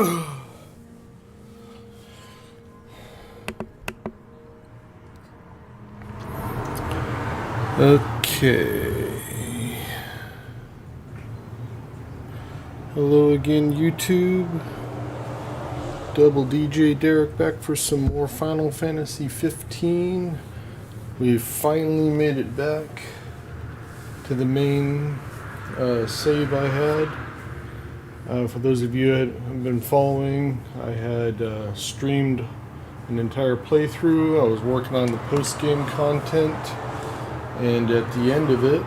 Okay. Hello again, YouTube. Double DJ-Derek back for some more Final Fantasy 15. We've finally made it back to the main save I had. For those of you that have been following, I had streamed an entire playthrough. I was working on the post-game content, and at the end of it,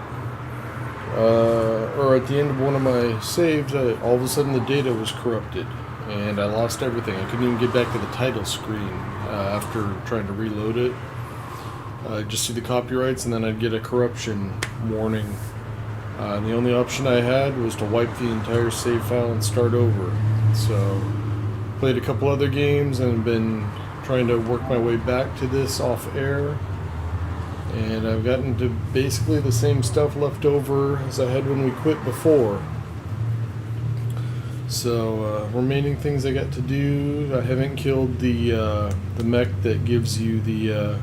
or at the end of one of my saves, all of a sudden the data was corrupted, and I lost everything. I couldn't even get back to the title screen after trying to reload it. Just see the copyrights, and then I'd get a corruption warning. And the only option I had was to wipe the entire save file and start over. So, played a couple other games and been trying to work my way back to this off air. And I've gotten to basically the same stuff left over as I had when we quit before. So, remaining things I got to do, I haven't killed the mech that gives you the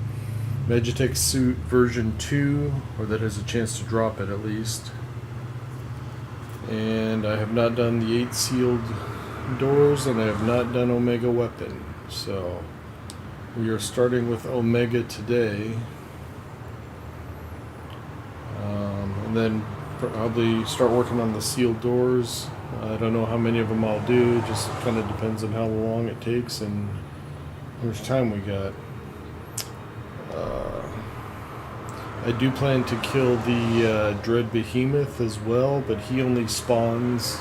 Magitech suit version 2, or that has a chance to drop it at least. And I have not done the 8 sealed doors, and I have not done Omega Weapon. So, we are starting with Omega today. And then probably start working on the sealed doors. I don't know how many of them I'll do, it just kind of depends on how long it takes and how much time we got. I do plan to kill the Dread Behemoth as well, but he only spawns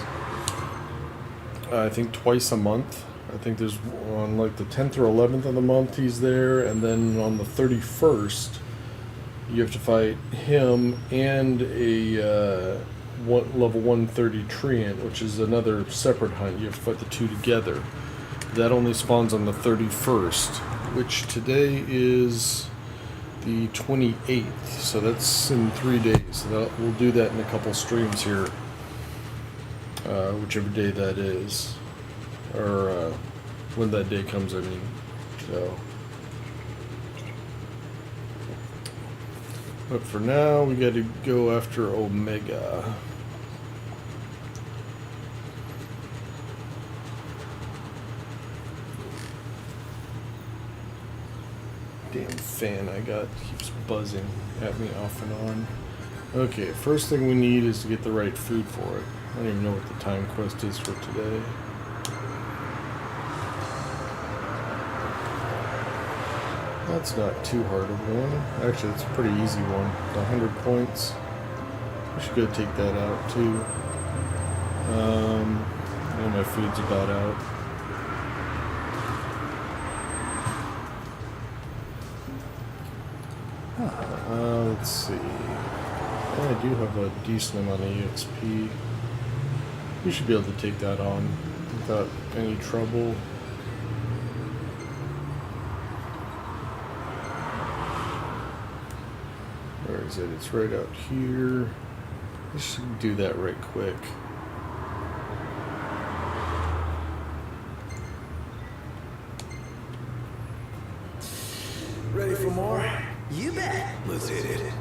I think twice a month. I think there's on like the 10th or 11th of the month he's there, and then on the 31st you have to fight him and a level 130 Treant, which is another separate hunt. You have to fight the two together. That only spawns on the 31st, which today is the 28th, so that's in 3 days. So we'll do that in a couple streams here, whichever day that is, or when that day comes, I mean. So, but for now, we got to go after Omega. Damn fan I got keeps buzzing at me off and on. Okay, first thing we need is to get the right food for it. I don't even know what the time quest is for today. That's not too hard of one. Actually, it's a pretty easy one. 100 points. We should go take that out too. And my food's about out. Let's see. I do have a decent amount of EXP. We should be able to take that on without any trouble. Where is it? It's right out here. We should do that right quick. Ready for more? You bet. Let's hit it.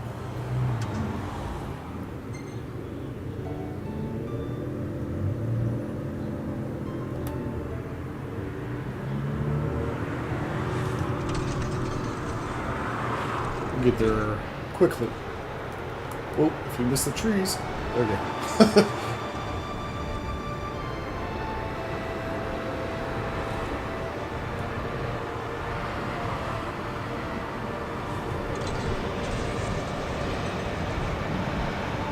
Get there quickly. Oh, if you miss the trees. Okay.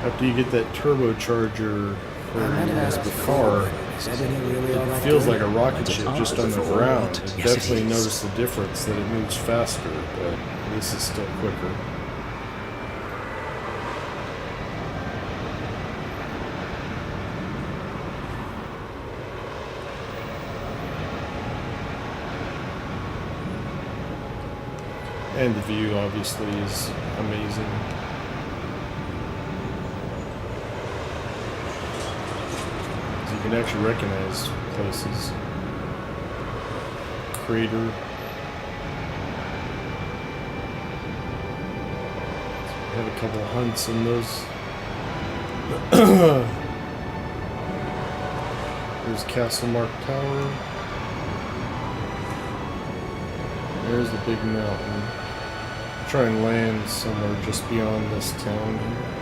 After you get that turbocharger for the car, it feels like a rocket ship just on the ground. I definitely noticed the difference, that it moves faster, but this is still quicker. And the view obviously is amazing. You can actually recognize places. crater. Had a couple hunts in those. There's Castle Mark Tower. There's the big mountain. I'll try and land somewhere just beyond this town here.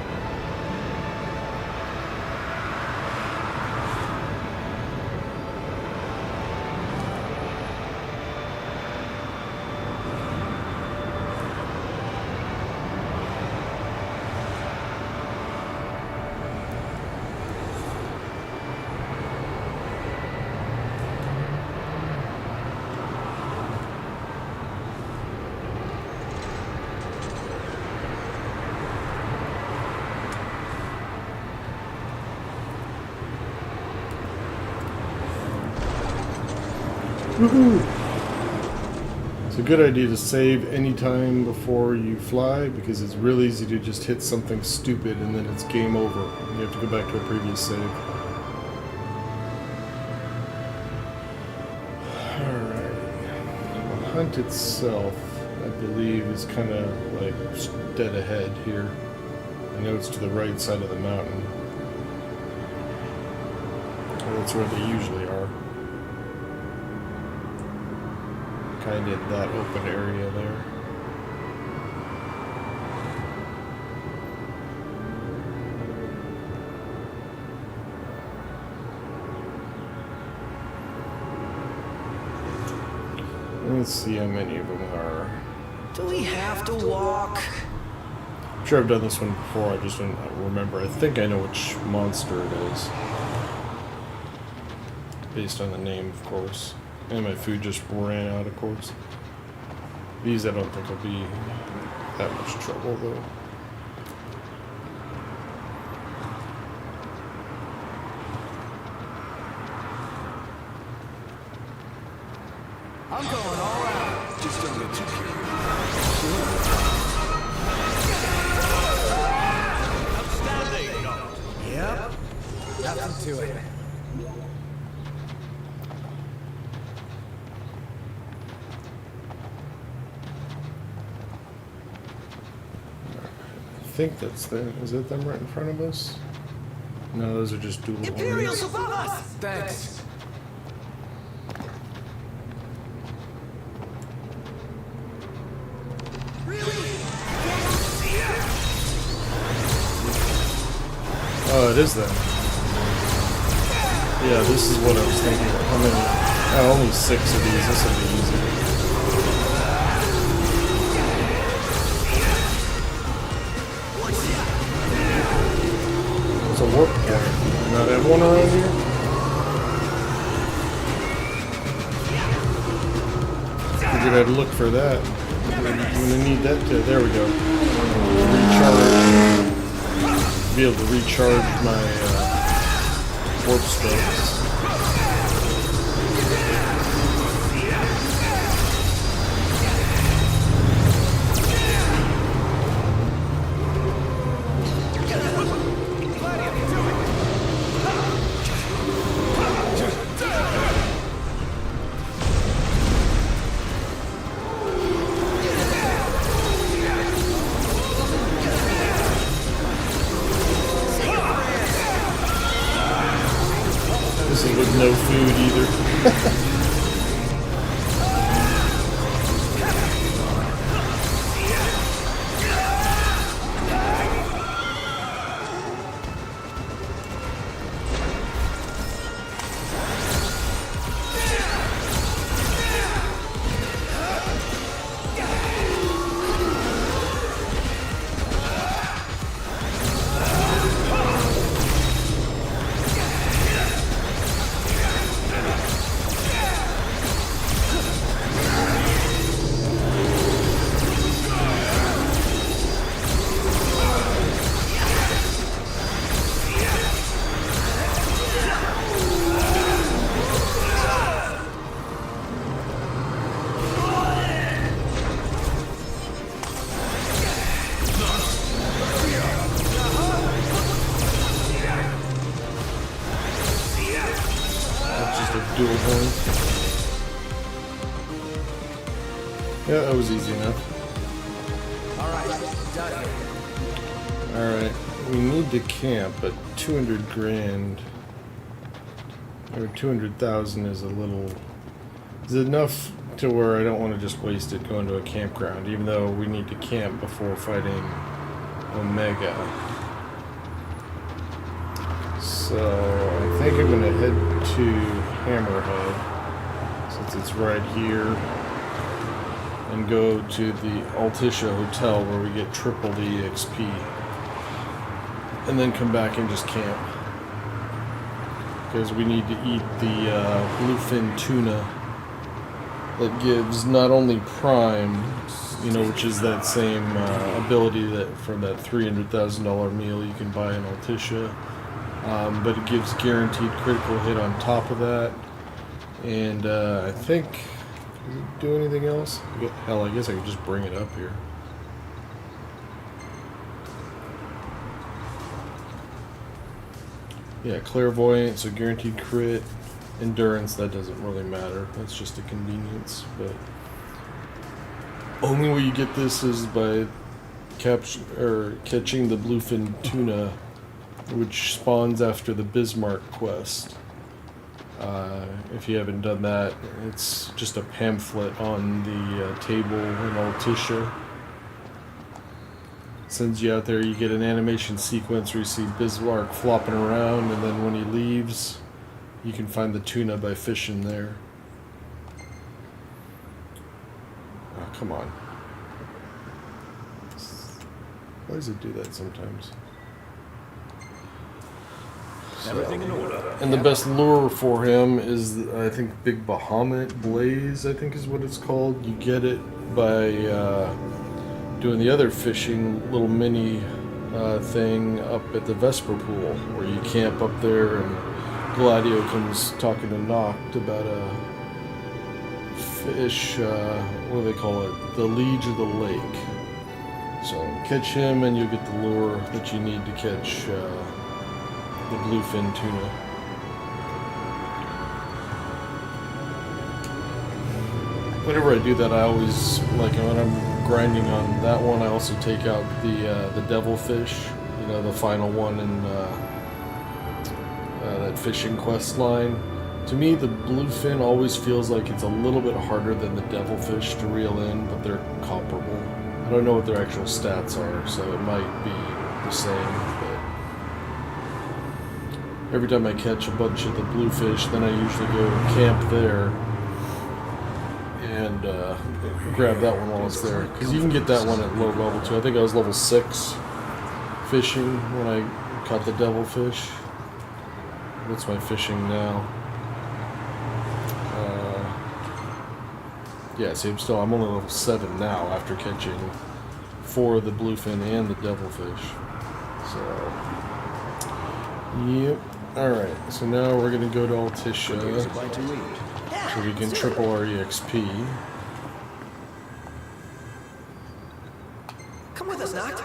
It's a good idea to save any time before you fly because it's real easy to just hit something stupid and then it's game over. You have to go back to a previous save. Alright. The hunt itself, I believe, is kind of like dead ahead here. I know it's to the right side of the mountain. That's where they usually are. Kind of that open area there. Let's see how many of them are. Do we have to walk? I'm sure I've done this one before, I just don't remember. I think I know which monster it is. Based on the name, of course. And my food just ran out, of course. These I don't think will be that much trouble, though. I'm going all out. Just don't get too curious. Outstanding. Yep. Nothing to it. I think that's them. Is it them right in front of us? No, those are just dual Imperials horns. above us. Thanks. Oh, it is them. Yeah, this is what I was thinking. How many? Oh, only 6 of these. This will be easy. It's a warp point. Not have one around here? Figured I'd look for that. I'm gonna need that to. There we go. Recharge. Be able to recharge my warp spells. This is with no food either. Dual horn. Yeah, that was easy enough. Alright, done. Alright, we need to camp, but 200 grand or 200,000 is a little. Is enough to where I don't want to just waste it going to a campground, even though we need to camp before fighting Omega. So I think I'm going to head to Hammerhead, since it's right here, and go to the Altisha Hotel where we get triple the EXP, and then come back and just camp, because we need to eat the bluefin tuna that gives not only Prime, you know, which is that same ability that for that $300,000 meal you can buy in Altisha, but it gives guaranteed critical hit on top of that. And I think, does it do anything else? Hell, I guess I could just bring it up here. Yeah, clairvoyant, so guaranteed crit. Endurance, that doesn't really matter. That's just a convenience. But only way you get this is by catching the bluefin tuna, which spawns after the Bismarck quest. If you haven't done that, it's just a pamphlet on the table in Altisha. Sends you out there, you get an animation sequence where you see Bismarck flopping around, and then when he leaves, you can find the tuna by fishing there. Oh, come on. Why does it do that sometimes? Everything in order. And the best lure for him is, I think, Big Bahamut Blaze, I think is what it's called. You get it by doing the other fishing little mini thing up at the Vesper Pool, where you camp up there and Gladio comes talking to Noct about a fish, what do they call it? The Liege of the Lake. So catch him and you'll get the lure that you need to catch the bluefin tuna. Whenever I do that, I always, like when I'm grinding on that one, I also take out the devilfish, you know, the final one in that fishing quest line. To me, the bluefin always feels like it's a little bit harder than the devilfish to reel in, but they're comparable. I don't know what their actual stats are, so it might be the same, but every time I catch a bunch of the bluefish, then I usually go camp there and grab that one while it's there, because you can get that one at low level too. I think I was level 6 fishing when I caught the devilfish. What's my fishing now? Yeah, see, I'm only level 7 now after catching 4 of the bluefin and the devilfish. So, yep. Alright, so now we're going to go to Altisha so we can triple our EXP. Come with us, Noct.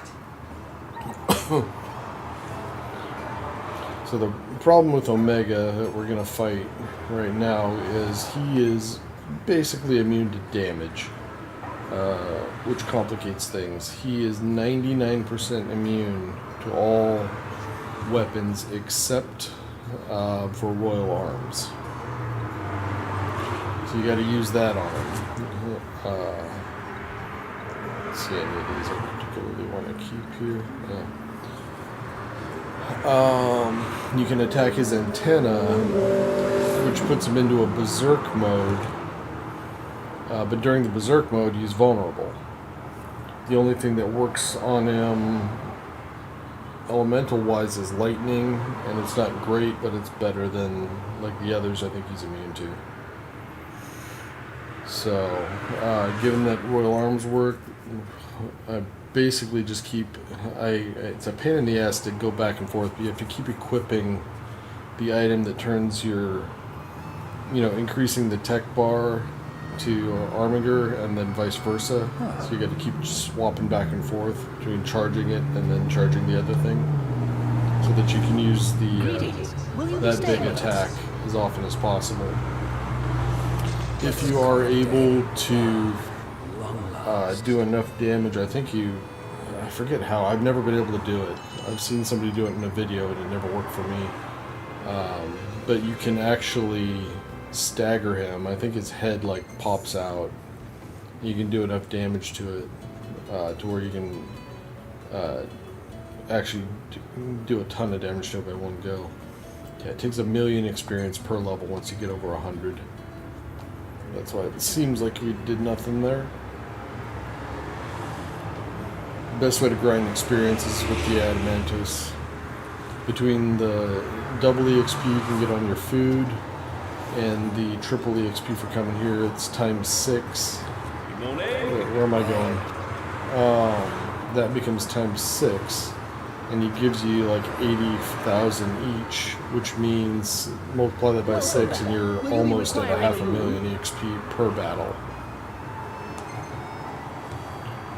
So the problem with Omega that we're going to fight right now is he is basically immune to damage, which complicates things. He is 99% immune to all weapons except for royal arms. So you got to use that on him. Let's see any of these I particularly want to keep here. Yeah. You can attack his antenna, which puts him into a berserk mode. But during the berserk mode, he's vulnerable. The only thing that works on him elemental-wise is lightning, and it's not great, but it's better than like the others I think he's immune to. So, given that royal arms work, I basically just keep. It's a pain in the ass to go back and forth, but you have to keep equipping the item that turns your, increasing the tech bar to Armiger, and then vice versa. So you got to keep swapping back and forth between charging it and then charging the other thing, so that you can use that big attack as often as possible. If you are able to do enough damage. I think I forget how. I've never been able to do it. I've seen somebody do it in a video and it never worked for me. But you can actually stagger him. I think his head like pops out. You can do enough damage to it to where you can actually do a ton of damage to it by one go. Yeah, it takes 1,000,000 experience per level once you get over 100. That's why it seems like we did nothing there. Best way to grind experience is with the Adamantus. Between the double EXP you can get on your food and the triple EXP for coming here, it's times 6. Wait, where am I going? That becomes times 6, and it gives you like 80,000 each, which means multiply that by 6 and you're almost at 500,000 EXP per battle.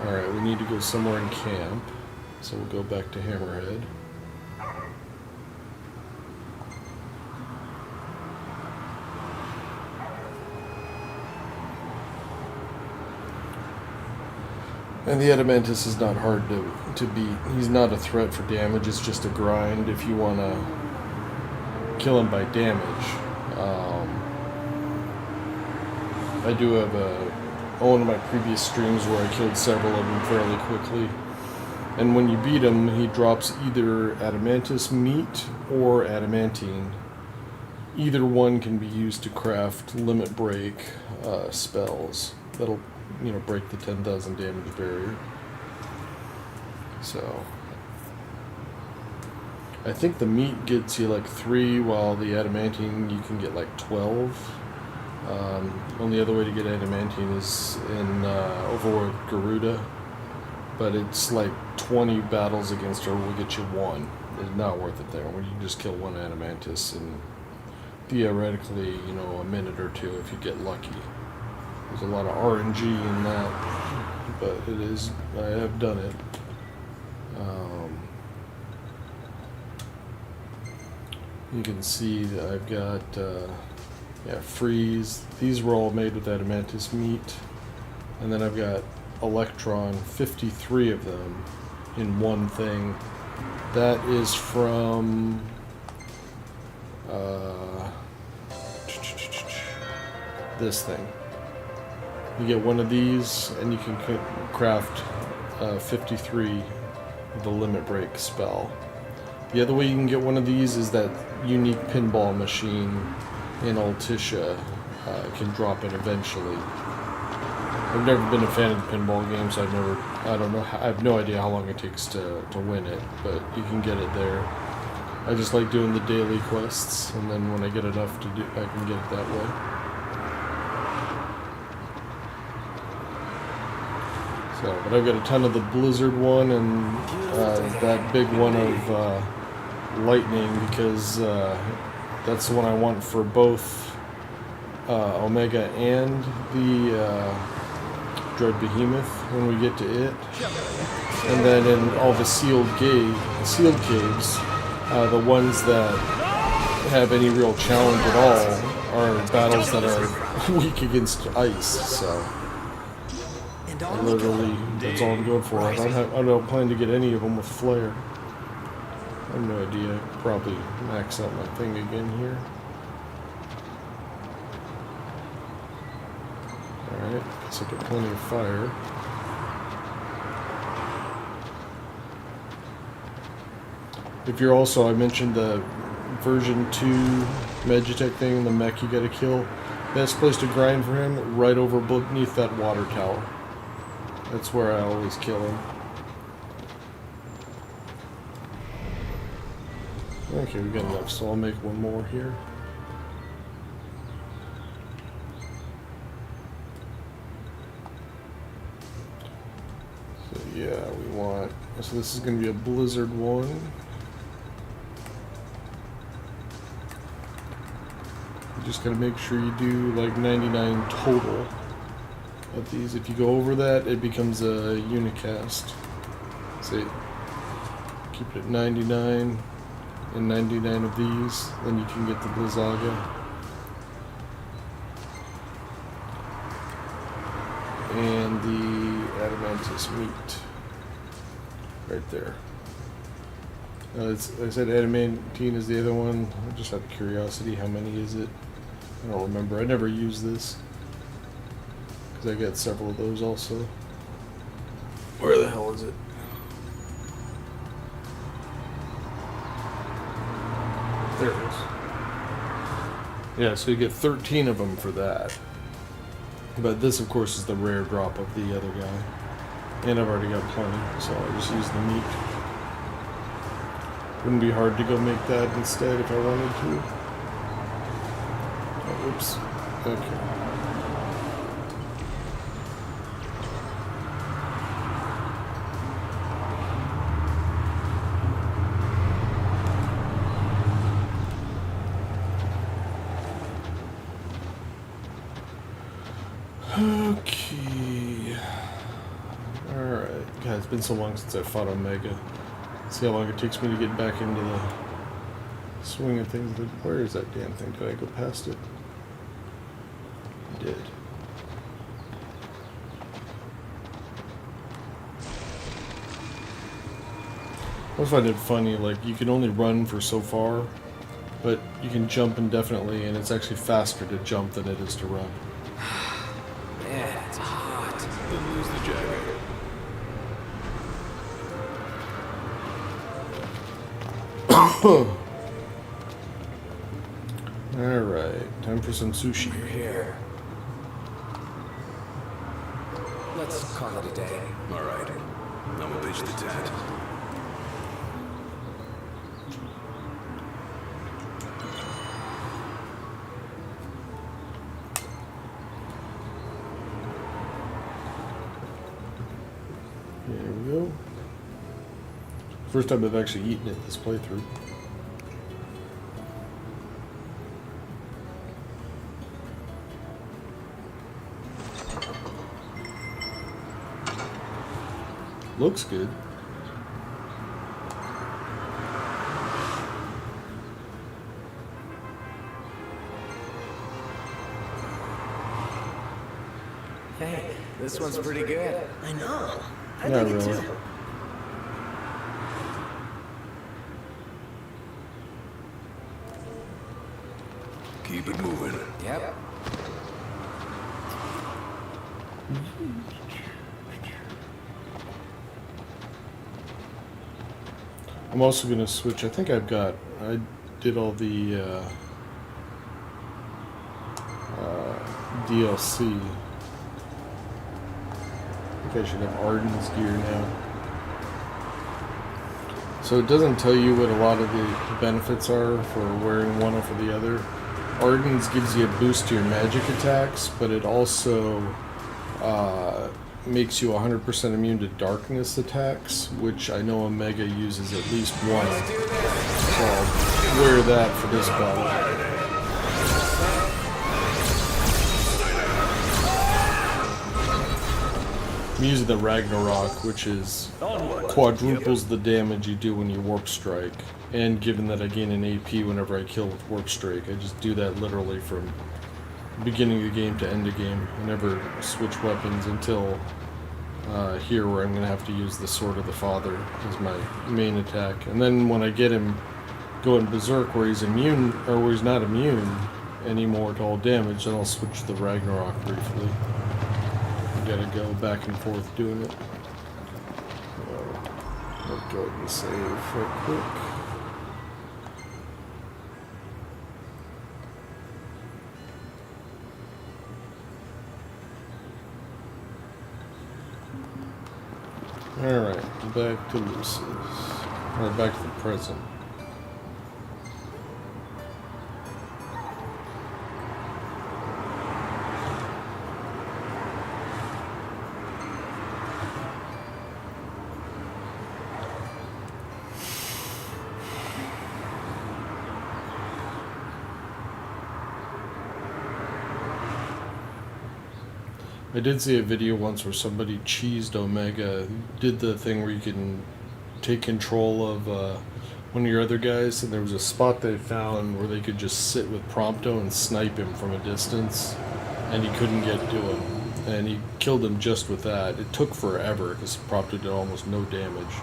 Alright, we need to go somewhere in camp, so we'll go back to Hammerhead. And the Adamantus is not hard to beat. He's not a threat for damage, it's just a grind if you want to kill him by damage. I do have one of my previous streams where I killed several of them fairly quickly. And when you beat him, he drops either Adamantus meat or adamantine. Either one can be used to craft limit break spells. That'll break the 10,000 damage barrier. So I think the meat gets you like 3, while the adamantine you can get like 12. Only other way to get adamantine is in over with Garuda, but it's like 20 battles against her will get you 1. It's not worth it there. Where you can just kill 1 Adamantus in theoretically, a minute or 2 if you get lucky. There's a lot of RNG in that, but it is. I have done it. You can see that I've got freeze. These were all made with Adamantus meat, and then I've got Electron, 53 of them in one thing. That is from this thing. You get one of these, and you can craft 53 with the limit break spell. The other way you can get one of these is that unique pinball machine in Altissia can drop it eventually. I've never been a fan of the pinball games. I have no idea how long it takes to win it, but you can get it there. I just like doing the daily quests, and then when I get enough to do, I can get it that way. So, but I've got a ton of the Blizzard one and that big one of Lightning, because that's the one I want for both Omega and the Dread Behemoth when we get to it. And then in all the sealed caves, the ones that have any real challenge at all are battles that are weak against ice, so literally that's all I'm going for. I don't plan to get any of them with flare. I have no idea. Probably max out my thing again here. Alright, guess I got plenty of fire. If you're also, I mentioned the version 2 Magitech thing, the mech you gotta kill. Best place to grind for him, right over beneath that water tower. That's where I always kill him. Okay, we got enough, so I'll make one more here. So yeah, we want, so this is going to be a Blizzard one. You just got to make sure you do like 99 total of these. If you go over that, it becomes a unicast. See, keep it at 99 and 99 of these, then you can get the Blizzaga. and the Adamantus meat. Right there. I said adamantine is the other one. Just out of curiosity, how many is it? I don't remember. I never use this. Because I got several of those also. Where the hell is it? There it is. Yeah, so you get 13 of them for that. But this, of course, is the rare drop of the other guy. And I've already got plenty, so I just use the meat. Wouldn't be hard to go make that instead if I wanted to. Oh, oops. Okay. Okay. Alright. God, it's been so long since I fought Omega. See how long it takes me to get back into the swing of things. Where is that damn thing? Did I go past it? I did. I always find it funny, like, you can only run for so far, but you can jump indefinitely, and it's actually faster to jump than it is to run. Man, it's hot. Then lose the jacket. Alright, time for some sushi. We're here. Let's call it a day. All right. Now we'll pitch the tent. There we go. First time I've actually eaten it this playthrough. Looks good. Hey, this one's pretty good. I know. I Not think it really. too. Keep it moving. Yep. I'm also going to switch. I think I did all the DLC. I think I should have Arden's gear now. So it doesn't tell you what a lot of the benefits are for wearing one over the other. Arden's gives you a boost to your magic attacks, but it also makes you 100% immune to darkness attacks, which I know Omega uses at least one. So I'll wear that for this battle. I'm using the Ragnarok, which is quadruples the damage you do when you Warp Strike. And given that I gain an AP whenever I kill with Warp Strike, I just do that literally from beginning of the game to end of game. I never switch weapons until here, where I'm going to have to use the Sword of the Father as my main attack. And then when I get him going Berserk, where he's immune, or where he's not immune anymore to all damage, then I'll switch to the Ragnarok briefly. Gotta go back and forth doing it. I'll go ahead and save real quick. Alright, back to Lucy's. Or back to the present. I did see a video once where somebody cheesed Omega, did the thing where you can take control of one of your other guys, and there was a spot they found where they could just sit with Prompto and snipe him from a distance, and he couldn't get to him. and he killed him just with that. It took forever because Proctor did almost no damage,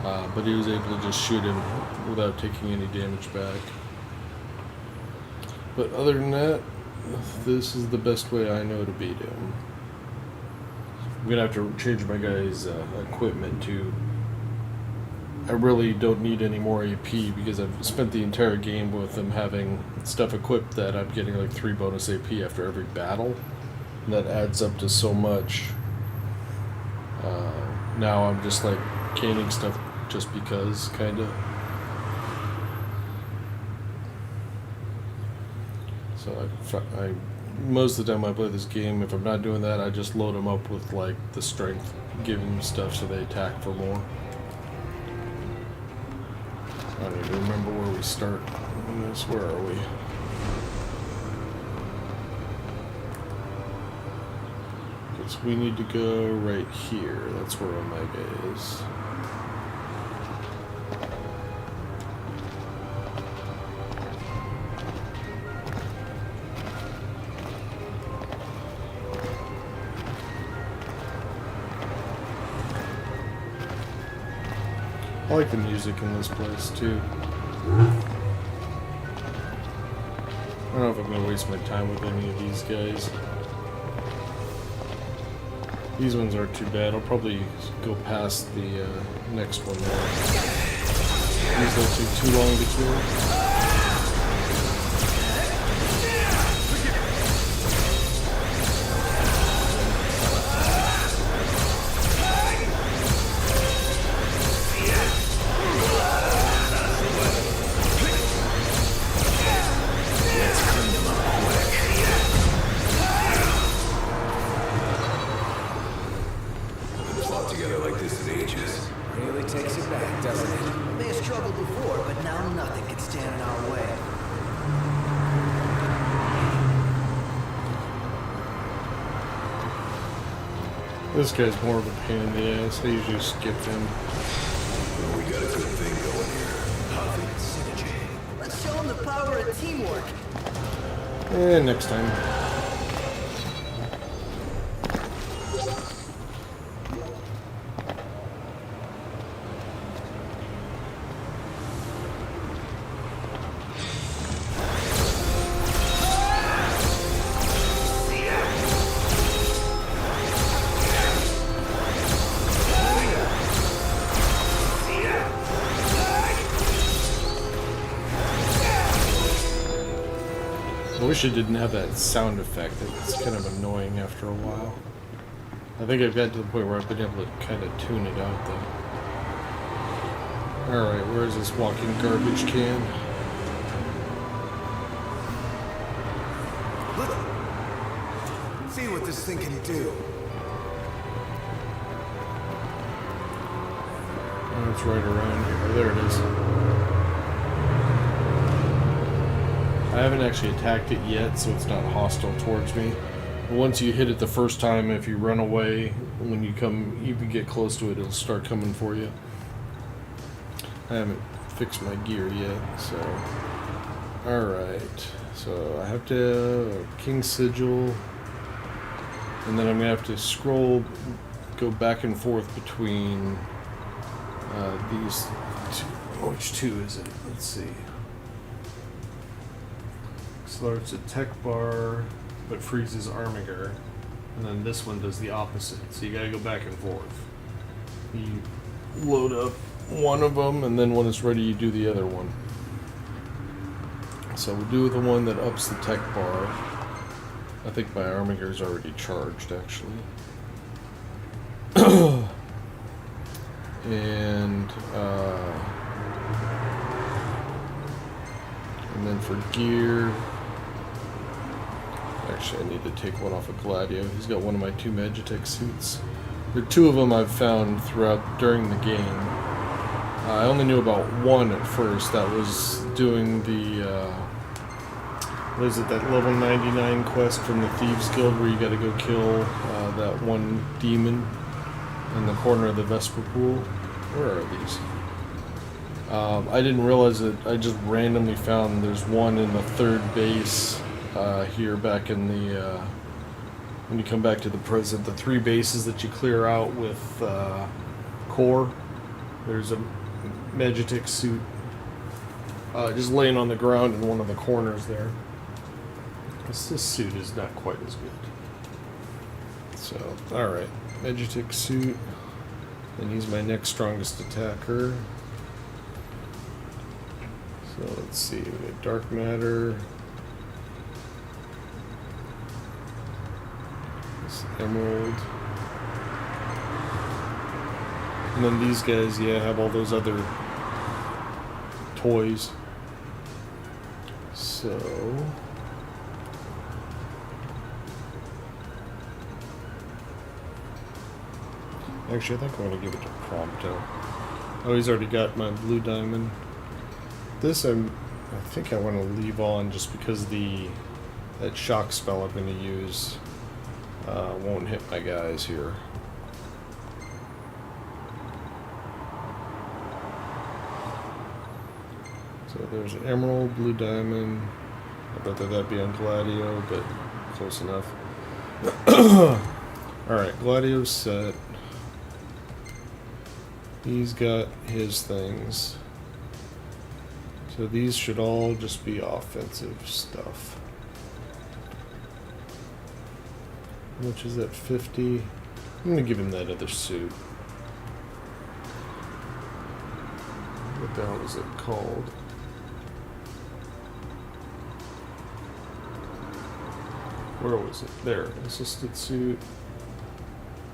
but he was able to just shoot him without taking any damage back. But other than that, this is the best way I know to beat him. I'm gonna have to change my guy's equipment too. I really don't need any more AP because I've spent the entire game with him having stuff equipped that I'm getting like 3 bonus AP after every battle. And that adds up to so much. Now I'm just like gaining stuff just because, kinda. So I most of the time I play this game, if I'm not doing that, I just load them up with like the strength giving stuff so they attack for more. I don't even remember where we start in this. Where are we? Because we need to go right here. That's where Omega is. I like the music in this place too. I don't know if I'm going to waste my time with any of these guys. These ones aren't too bad. I'll probably go past the next one there. These don't take too long to kill. This guy's more of a pain in the ass. I usually skip him. Well, we got a good thing going here. Perfect synergy. Let's show them the power of teamwork. And next time. I wish it didn't have that sound effect. It's kind of annoying after a while. I think I've got to the point where I've been able to kind of tune it out though. Alright, where's this walking garbage can? Let's see what this thing can do. Oh, it's right around here. Oh, there it is. I haven't actually attacked it yet, so it's not hostile towards me. But once you hit it the first time, if you run away, when you even get close to it, it'll start coming for you. I haven't fixed my gear yet, so... Alright, so I have to King Sigil, and then I'm going to have to scroll, go back and forth between these two. Which two is it? Let's see. Starts a tech bar, but freezes Armiger, and then this one does the opposite. So you gotta go back and forth. You load up one of them, and then when it's ready, you do the other one. So we'll do the one that ups the tech bar. I think my Armiger's already charged, actually. And then for gear, actually I need to take one off of Gladio. He's got one of my 2 Magitech suits. There are 2 of them I've found during the game. I only knew about one at first. That was doing the what is it, that level 99 quest from the Thieves Guild where you gotta go kill that one demon in the corner of the Vesper Pool. Where are these? I didn't realize it. I just randomly found there's one in the 3rd base here back in the when you come back to the present, the 3 bases that you clear out with core, there's a Magitek suit just laying on the ground in one of the corners there. This suit is not quite as good. So, alright. Magitek suit. And he's my next strongest attacker. So let's see. We got dark matter. This emerald. And then these guys, yeah, have all those other toys. So actually, I think I'm going to give it to Prompto. Oh, he's already got my blue diamond. This I think I want to leave on just because that shock spell I'm going to use won't hit my guys here. So there's an emerald, blue diamond. I bet that'd be on Gladio, but close enough. Alright, Gladio's set. He's got his things. So these should all just be offensive stuff. How much is that? 50? I'm gonna give him that other suit. What the hell is it called? Where was it? There. Assisted suit.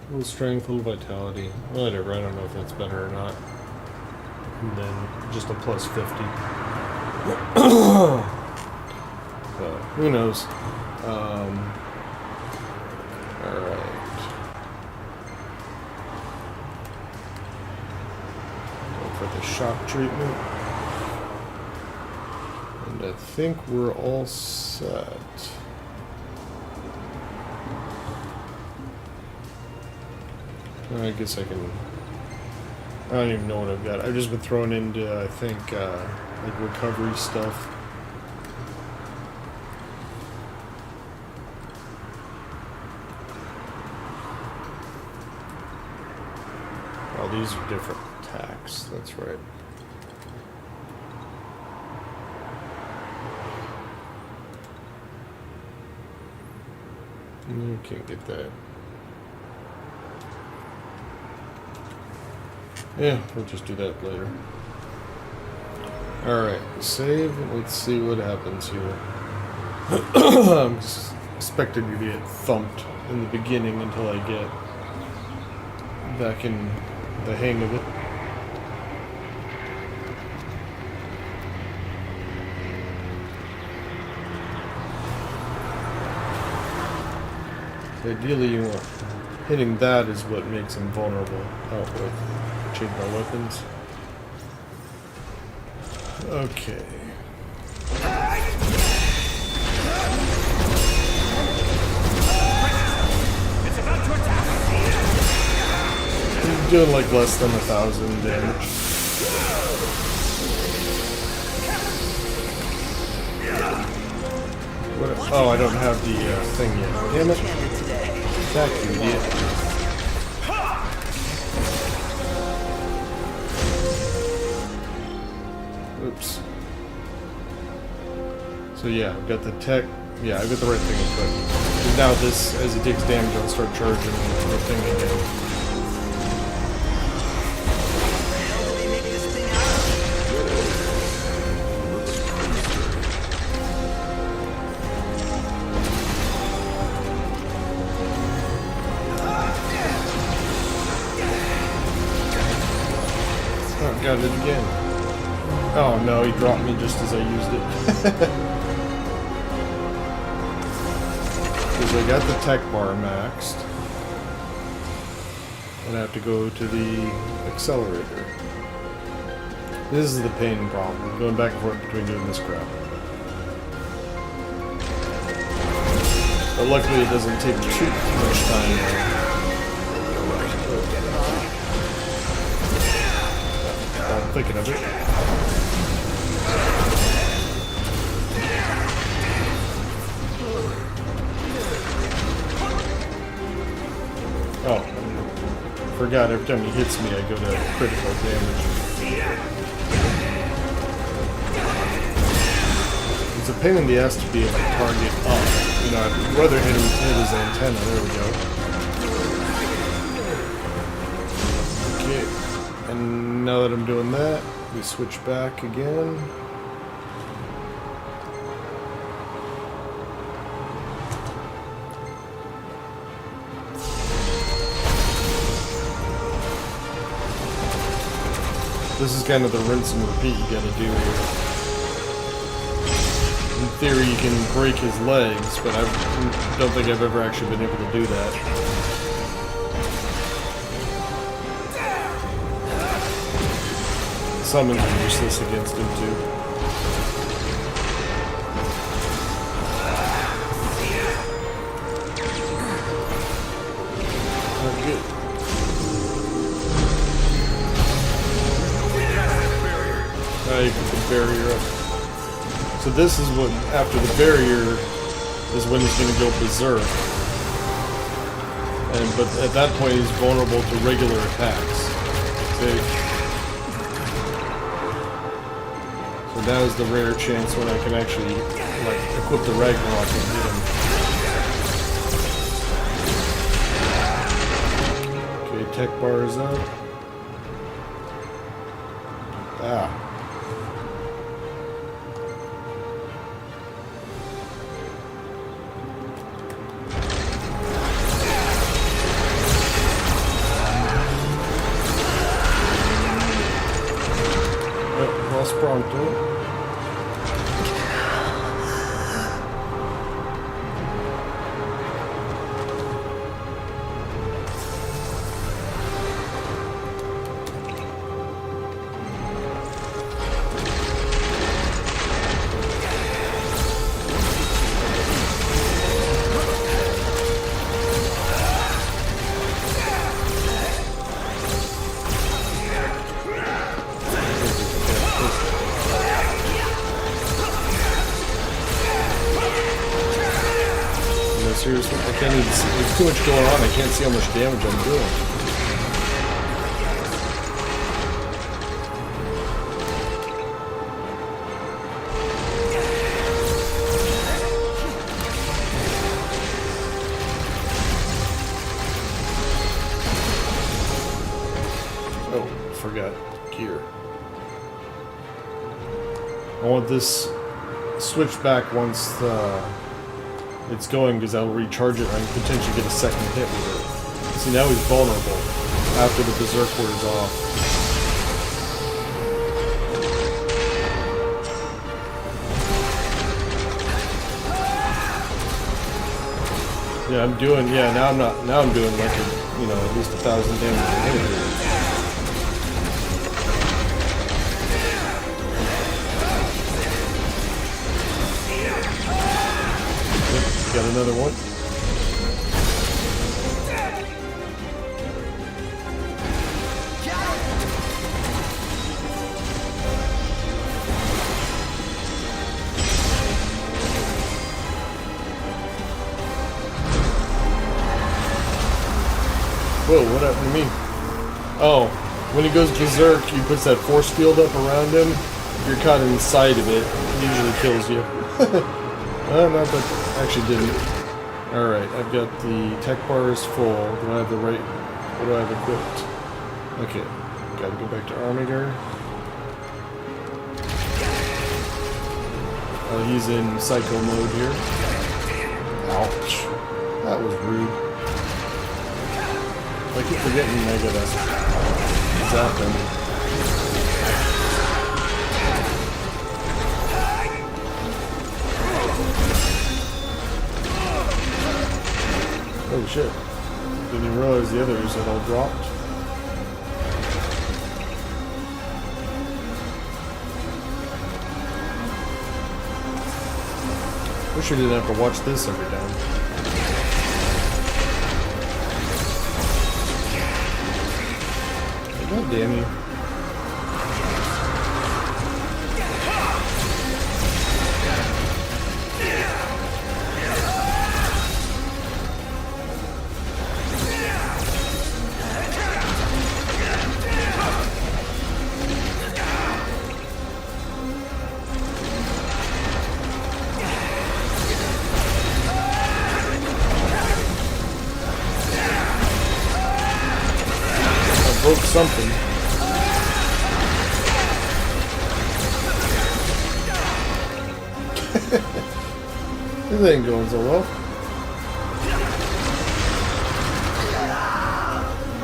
Little strength, little vitality. Whatever, I don't know if that's better or not. And then just a plus 50. But who knows? Alright. Go for the shock treatment. And I think we're all set. I guess I can. I don't even know what I've got. I've just been thrown into, I think, like recovery stuff. Oh, these are different attacks. That's right. You can't get that. Yeah, we'll just do that later. Alright, save. Let's see what happens here. I'm expected to get thumped in the beginning until I get back in the hang of it. So ideally, you want hitting that is what makes him vulnerable. Oh, wait. Change my weapons. Okay. He's doing like less than 1,000 damage. What, oh, I don't have the thing yet. Damn it. Attack, you idiot. Oops. So yeah, I've got the tech. Yeah, I've got the right thing equipped. And now this, as he takes damage, I'll start charging the thing again. Oh, got it again. Oh no, he dropped me just as I used it. Because I got the tech bar maxed. And I have to go to the accelerator. This is the pain problem, going back and forth between doing this crap. But luckily it doesn't take too much time. I'm thinking of it. Oh, forgot every time he hits me I go to critical damage. It's a pain in the ass to be able to target up. You know, I'd rather hit his antenna. There we go. Okay, and now that I'm doing that, we switch back again. This is kind of the rinse and repeat you gotta do here. In theory, you can break his legs, but I don't think I've ever actually been able to do that. Summons are useless against him, too. Okay. Now you put the barrier up. So this is what, after the barrier, is when he's going to go berserk. But at that point, he's vulnerable to regular attacks. See? So now is the rare chance when I can actually, like, equip the Ragnarok and hit him. Okay, tech bar is up. Ah. Pronto. Seriously, I can't even see. There's too much going on. I can't see how much damage I'm doing. Oh, forgot gear. I want this switch back once it's going, because I'll recharge it and I can potentially get a second hit with it. See, now he's vulnerable after the berserk wears off. Yeah, I'm doing, now I'm doing like at least 1,000 damage a minute. Got another one. Whoa, what happened to me? Oh, when he goes berserk, he puts that force field up around him. If you're caught inside of it, it usually kills you. Not that actually didn't. Alright, I've got the tech bar is full. Do I have the right... What do I have equipped? Okay, gotta go back to Armiger. He's in psycho mode here. Ouch. That was rude. I keep forgetting I gotta zap him. Oh shit. Didn't even realize the others had all dropped. Wish I didn't have to watch this every time. God damn you. something. This ain't going so well.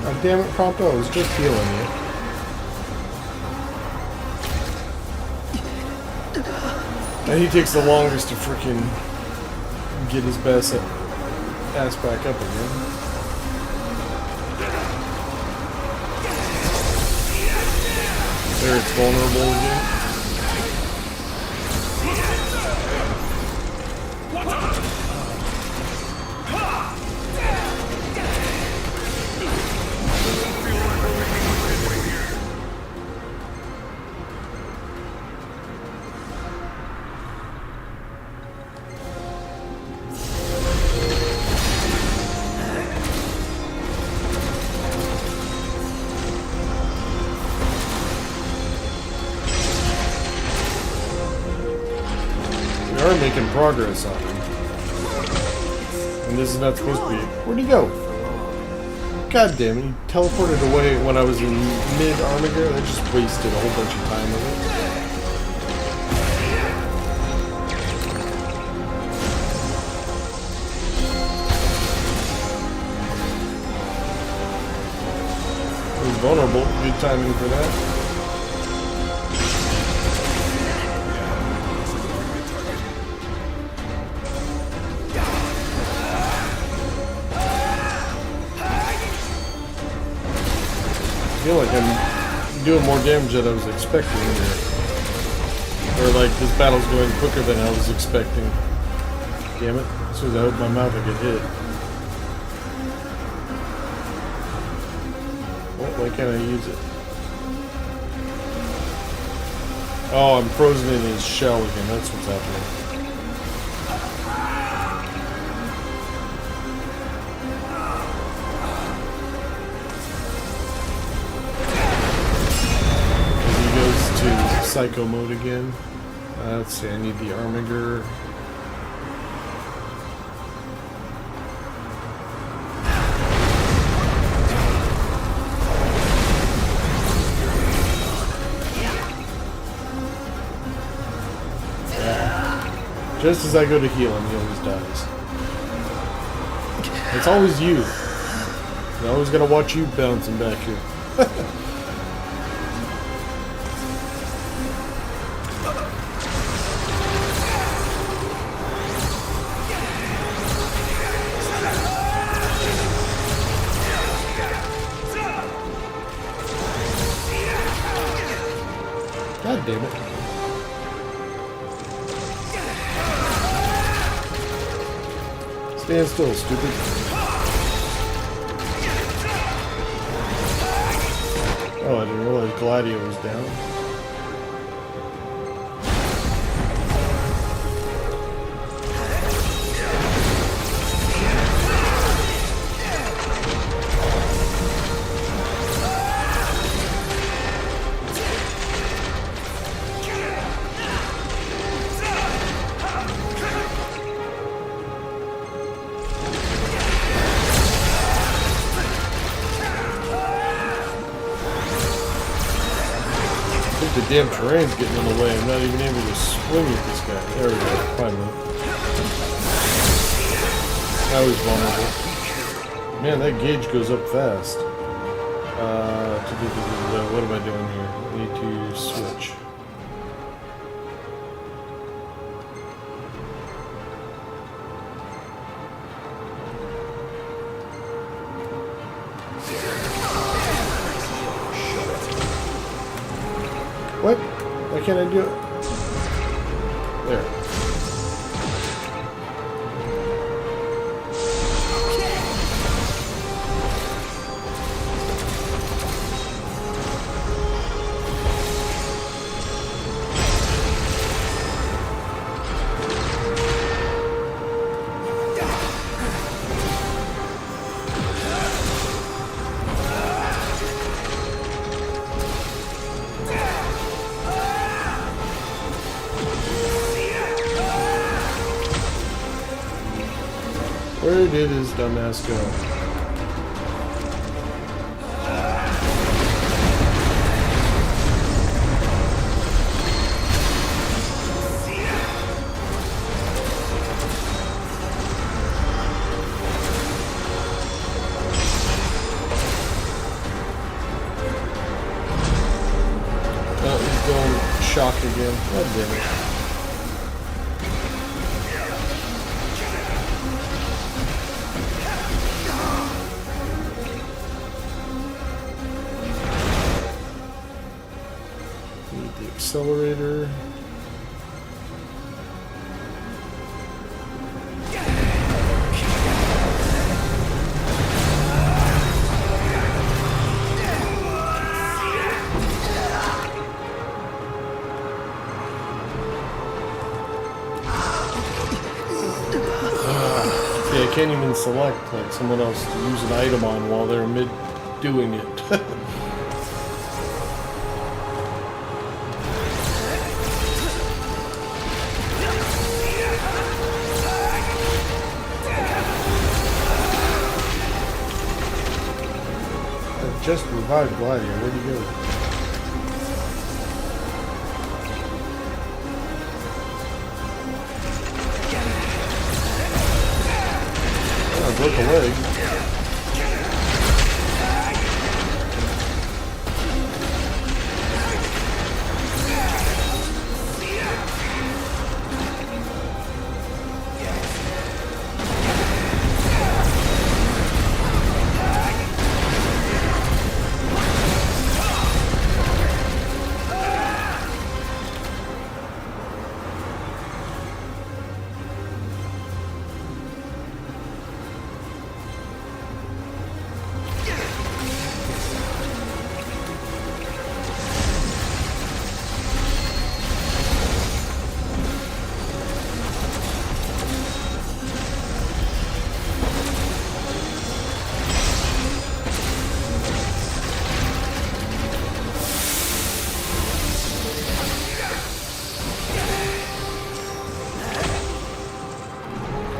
God damn it, Prompto, I was just healing you. And he takes the longest to freaking get his ass back up again. There, it's vulnerable again. We are making progress on him. And this is not supposed to be. Where'd he go? God damn it, he teleported away when I was in mid-Armageddon. I just wasted a whole bunch of time with it. It was vulnerable. Good timing for that. I feel like I'm doing more damage than I was expecting here. Or like this battle's going quicker than I was expecting. Damn it. As soon as I open my mouth I get hit. Well, why can't I use it? Oh, I'm frozen in his shell again. That's what's happening. Psycho mode again. Let's see, I need the Armiger. Yeah. Just as I go to heal him, he always dies. It's always you. I always gotta watch you bouncing back here. God damn it. Stand still, stupid. Oh, I didn't realize Gladio was down. The damn terrain's getting in the way. I'm not even able to swing at this guy. There we go, finally. Now he's vulnerable. Man, that gauge goes up fast. What am I doing here? I need to switch. What? Why can't I do it? There. Where did his dumbass go? Still shocked again. God damn it. Need the accelerator. I can't even select like someone else to use an item on while they're mid doing it. I just revived Gladio. Where'd he go? I broke a leg.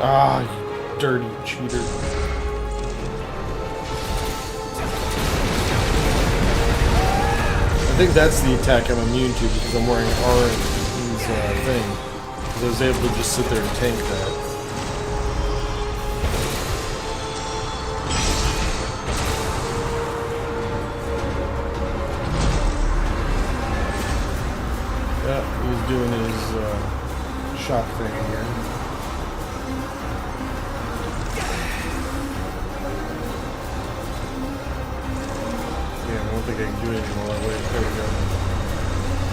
Ah, you dirty cheater. I think that's the attack I'm immune to because I'm wearing R's thing. Because I was able to just sit there and tank that. Yeah, he's doing his shock thing here. I don't think I can do anything while I wait. There we go.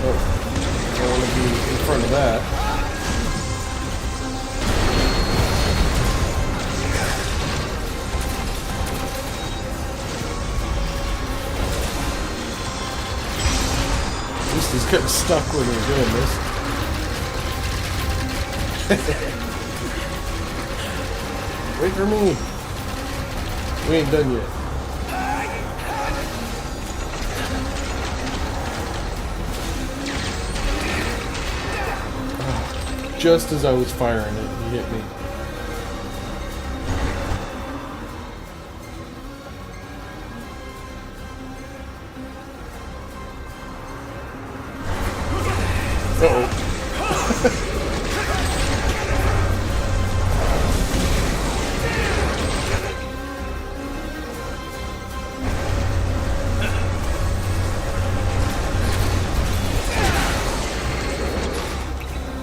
Oh, I don't want to be in front of that. At least he's getting stuck when we're doing this. Wait for me. We ain't done yet. Just as I was firing it, he hit me. Uh-oh.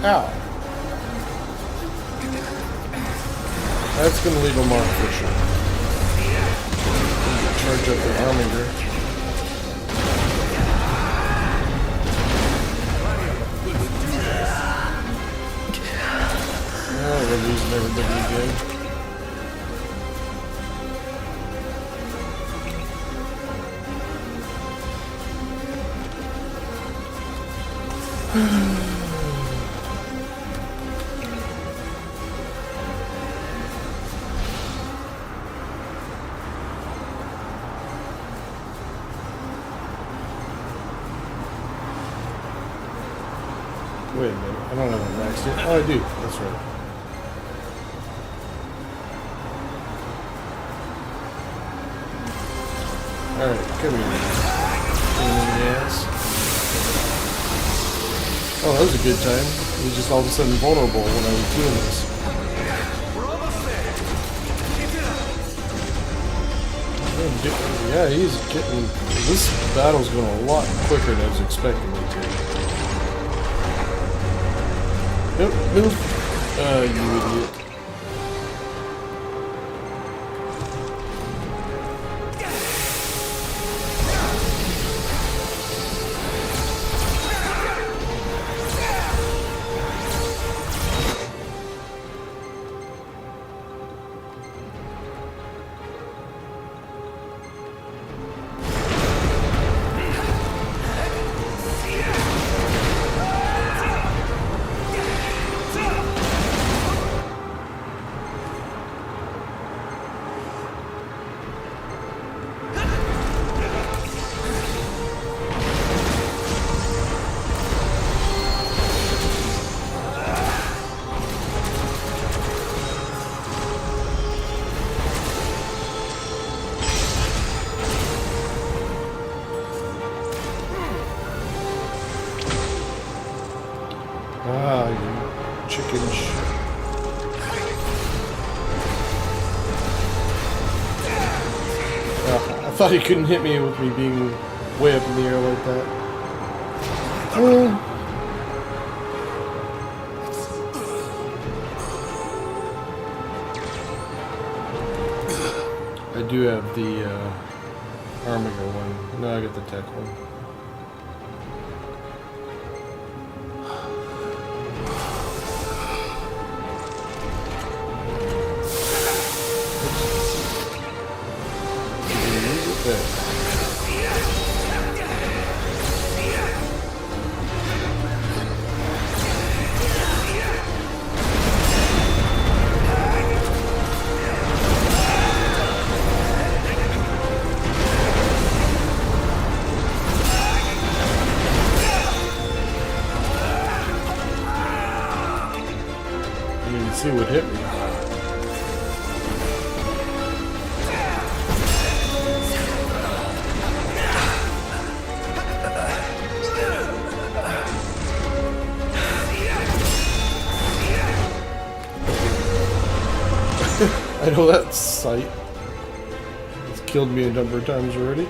Ow. That's going to leave a mark for sure. Charge up the armator. Oh, we're losing everybody again. Wait a minute, I don't have a max yet. Oh, I do. That's right. Alright, come here. Yes. Oh, that was a good time. He was just all of a sudden vulnerable when I was doing this. Yeah, he's getting... This battle's going a lot quicker than I was expecting it to. Nope, move. You idiot. Ah, you chicken shit. I thought he couldn't hit me with me being way up in the air like that. I do have the Armiga one. No, I got the tech one. See what hit me. I know that sight. It's killed me a number of times already.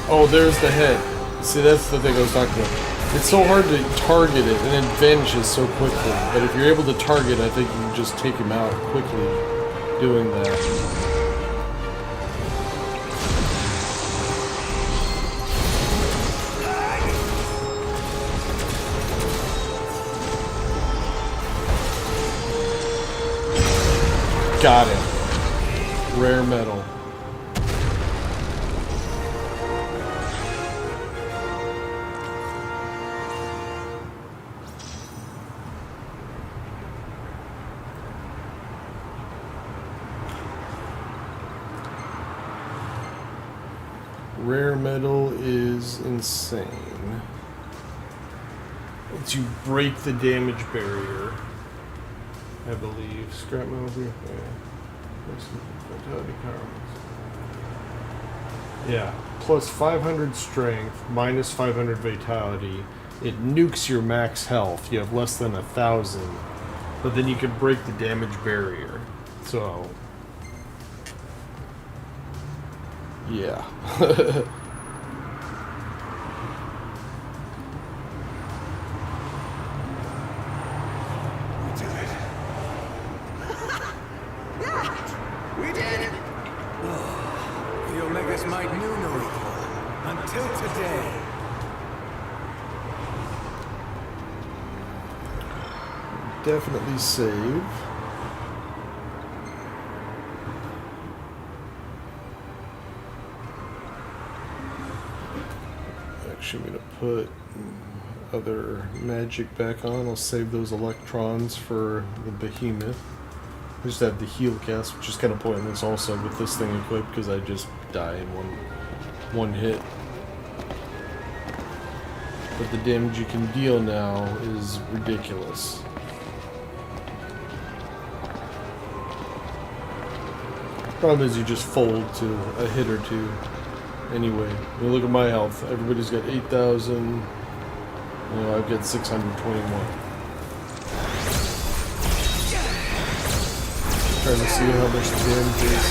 Oh, there's the head. See, that's the thing I was talking about. It's so hard to target it, and it vanishes so quickly. But if you're able to target, I think you can just take him out quickly doing that. Got him. Rare metal. Rare metal is insane. Once you break the damage barrier, I believe. Scrap metal here. Yeah. Plus 500 strength, minus 500 vitality. It nukes your max health. You have less than 1,000. But then you can break the damage barrier. So... yeah. We did it. We did it! The Omegas might knew no equal. Until today. Definitely save. Actually, I'm going to put other magic back on. I'll save those electrons for the behemoth. I just have the heal cast, which is kind of pointless also with this thing equipped because I just die in one hit. But the damage you can deal now is ridiculous. Problem is you just fold to a hit or two. anyway. You look at my health. Everybody's got 8,000. You know, I've got 621. Trying to see how much the damage is.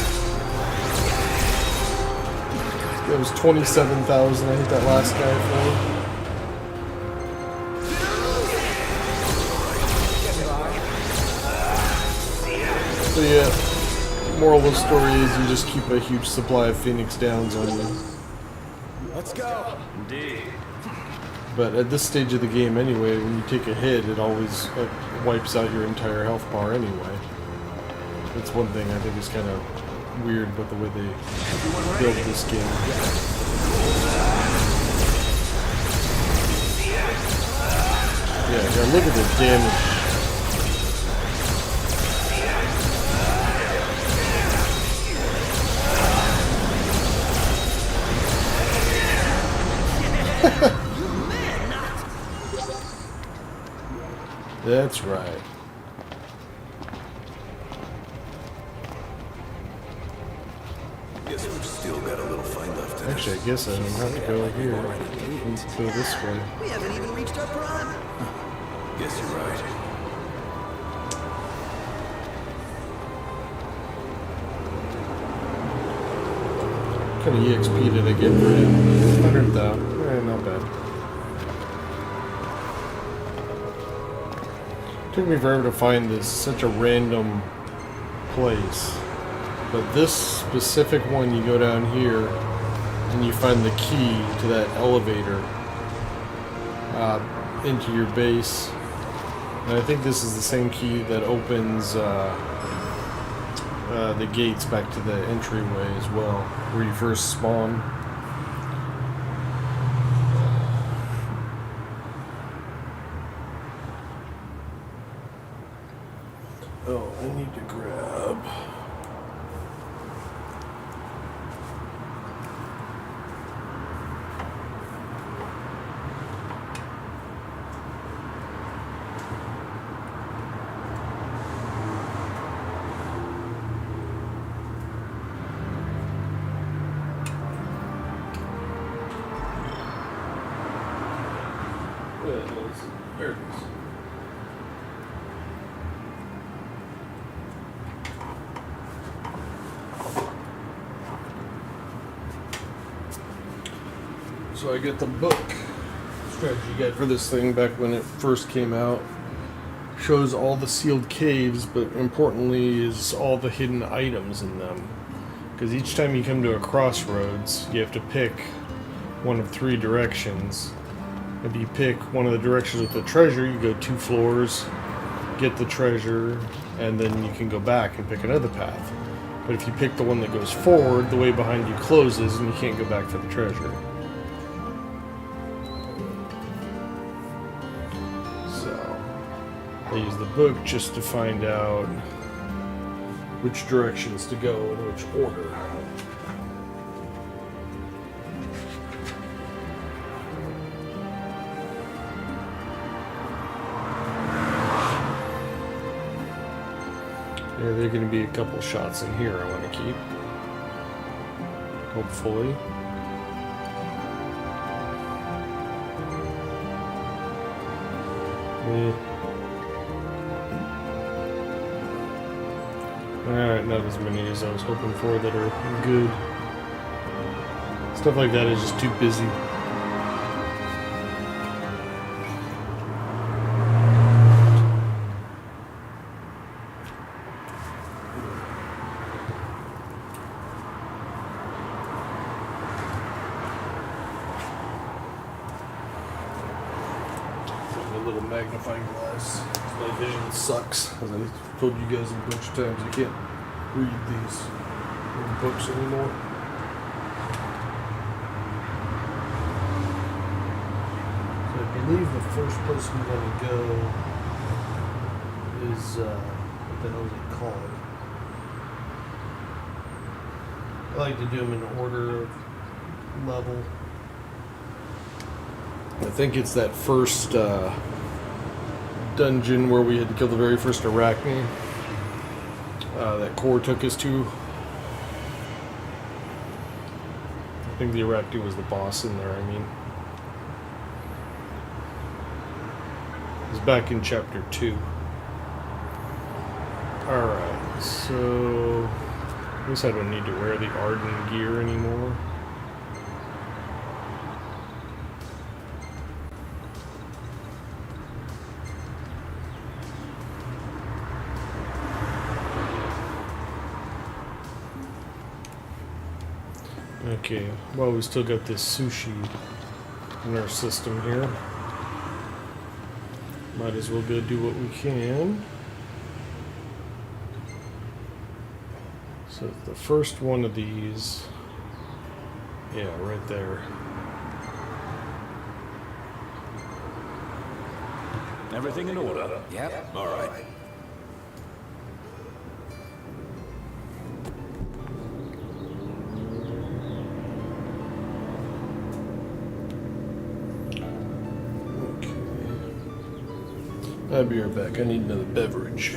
It was 27,000. I hit that last guy for. So yeah, moral of the story is you just keep a huge supply of Phoenix Downs on you. Let's go. Indeed. But at this stage of the game anyway, when you take a hit, it always wipes out your entire health bar anyway. That's one thing I think is kind of weird about the way they build this game. Yeah, look at the damage. That's right. Guess we've still got a little fight left in us. Actually, I guess I don't have to go here. Let's go this way. We haven't even reached our prime. Guess you're right. What kind of EXP did I get for it? 100,000. Not bad. Took me forever to find this. Such a random place. But this specific one, you go down here and you find the key to that elevator into your base. And I think this is the same key that opens the gates back to the entryway as well, where you first spawn. Oh, I need to grab. There it is. So I get the book, strategy guide for this thing back when it first came out. Shows all the sealed caves, but importantly is all the hidden items in them. Because each time you come to a crossroads, you have to pick one of 3 directions. If you pick one of the directions with the treasure, you go 2 floors, get the treasure, and then you can go back and pick another path. But if you pick the one that goes forward, the way behind you closes and you can't go back for the treasure. So, I use the book just to find out which directions to go in which order. Yeah, there are going to be a couple shots in here I want to keep. Hopefully. Alright, not as many as I was hoping for that are good. Stuff like that is just too busy. Little magnifying glass. My vision sucks, as I told you guys a bunch of times. I can't read these books anymore. So I believe the first place we want to go is what the hell is it called? I like to do them in order of level. I think it's that first dungeon where we had to kill the very first Arachne that Core took us to. I think the Iraqi was the boss in there, I mean. It's back in chapter 2. Alright, so I guess I don't need to wear the Arden gear anymore. Okay, well, we still got this sushi in our system here. Might as well go do what we can. So the first one of these, yeah, right there. Everything in order? Yep. All right. I'll be right back. I need another beverage.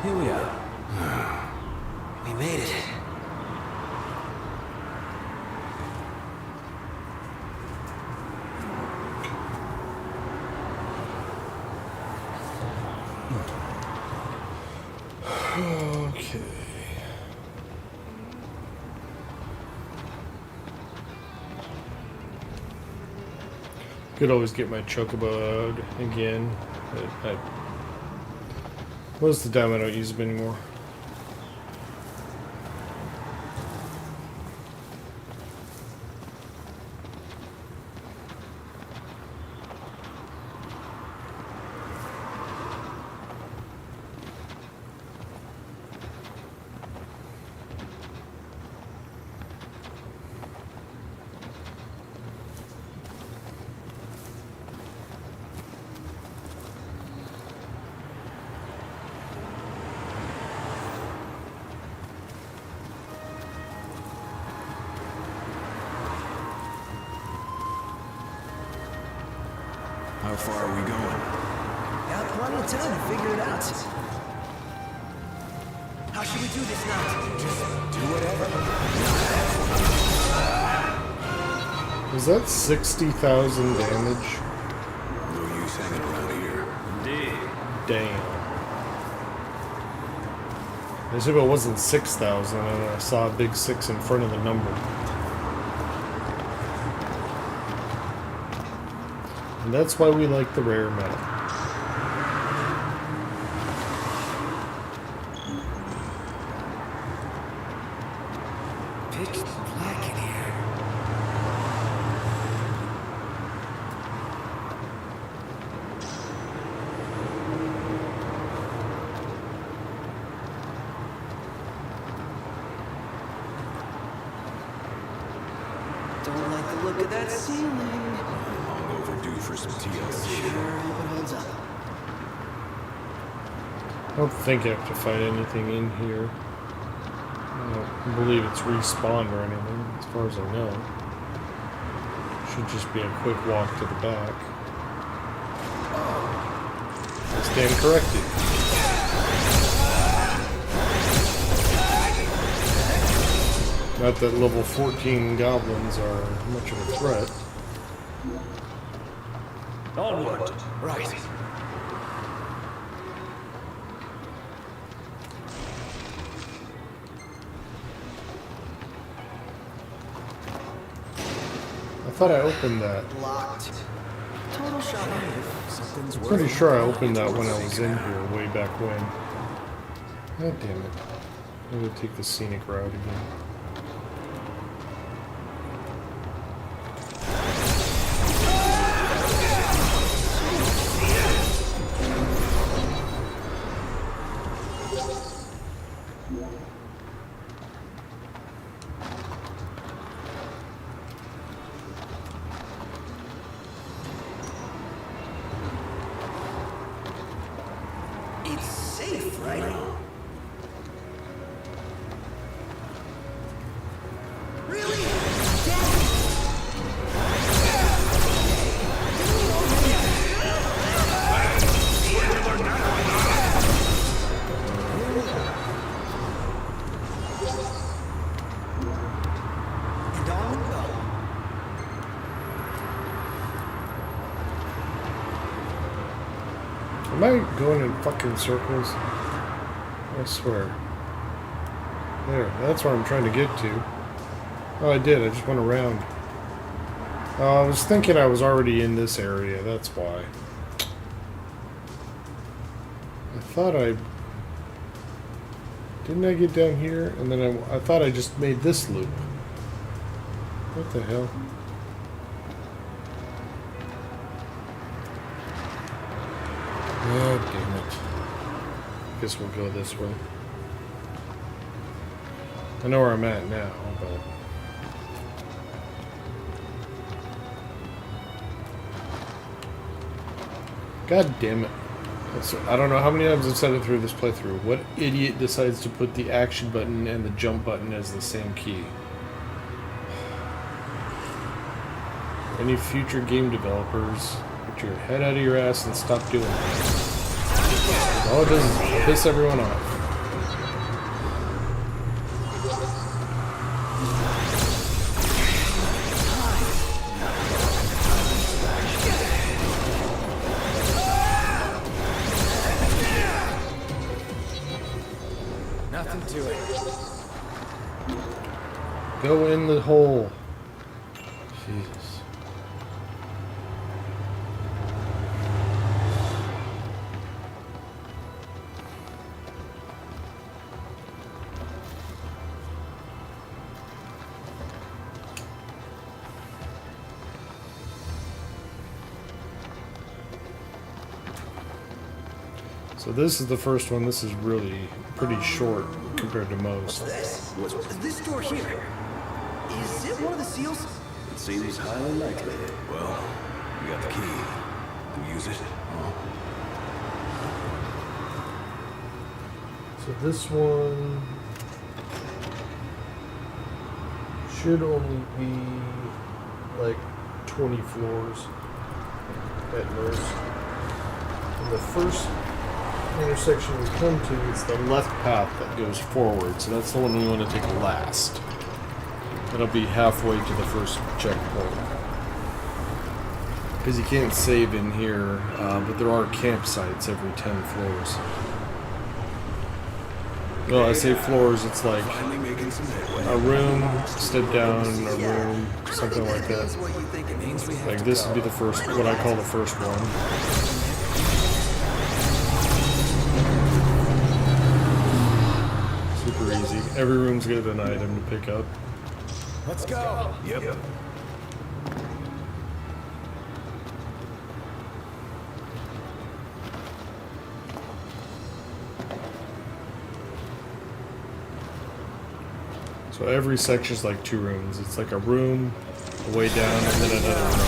Here we are. We made it. Okay. Could always get my chocobo out again, but most of the time I don't use them anymore. How far are we going? Got plenty of time to figure it out. How should we do this now? Just do whatever. Was that 60,000 damage? No use hanging around here. Damn. I assume it wasn't 6,000 and I saw a big 6 in front of the number. And that's why we like the rare metal. Pitch black in here. Don't like the look of that ceiling. Long overdue for some TLC. Sure hope it holds up. I don't think I have to fight anything in here. I don't believe it's respawned or anything, as far as I know. Should just be a quick walk to the back. I stand corrected. Not that level 14 goblins are much of a threat. Onward. Right. I thought I opened that. Locked. Total shopping. Something's worth Pretty sure I opened that when I was in here way back when. God damn it. I'm gonna take the scenic route again. It's safe, right? Really? And on we go. Am I going in fucking circles? I swear. There, that's where I'm trying to get to. Oh, I did. I just went around. I was thinking I was already in this area. That's why. I thought I... Didn't I get down here? And then I thought I just made this loop. What the hell? Oh, damn it. Guess we'll go this way. I know where I'm at now, but... God damn it. I don't know how many times I've said it through this playthrough. What idiot decides to put the action button and the jump button as the same key? Any future game developers, put your head out of your ass and stop doing it. All it does is piss everyone off. Nothing to it. Go in the hole. Jesus. So this is the first one. This is really pretty short compared to most. This door here. Is it one of the seals? It seems highly likely. Well, we got the key. We'll use it. So this one should only be like 20 floors at most. And the first intersection we come to is the left path that goes forward, so that's the one we want to take last. That'll be halfway to the first checkpoint. Because you can't save in here, but there are campsites every 10 floors. Well, I say floors, it's like Finally making some headway. a room, step down, a room, something like that. What you think it means? Like this would be the first, what I call the first one. Super easy. Every room's got an item to pick up. Let's go. Yep. So every section's like 2 rooms. It's like a room, a way down, and then another room.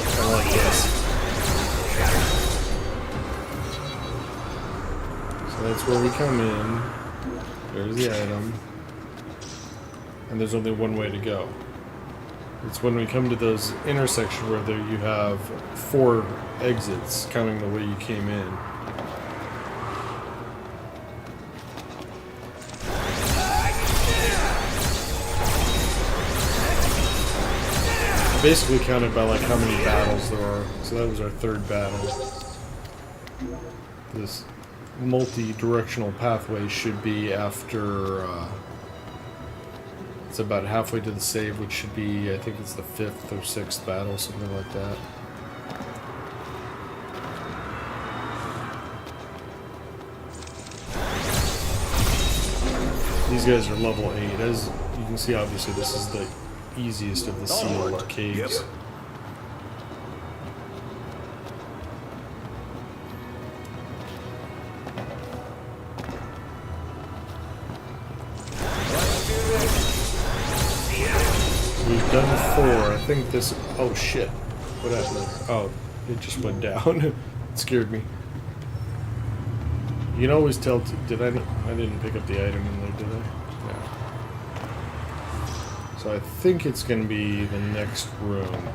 Kind of like this. So that's where we come in. There's the item. And there's only one way to go. It's when we come to those intersections where there you have 4 exits, counting the way you came in. Basically counted by like how many battles there are. So that was our third battle. This multi-directional pathway should be after it's about halfway to the save, which should be, I think it's the 5th or 6th battle, something like that. These guys are level 8. As you can see, obviously this is the easiest of the sealed caves. We've done 4. I think this... Oh shit. What happened there? Oh, it just went down. It scared me. You can always tell... Did I didn't pick up the item in there, did I? No. So I think it's going to be the next room.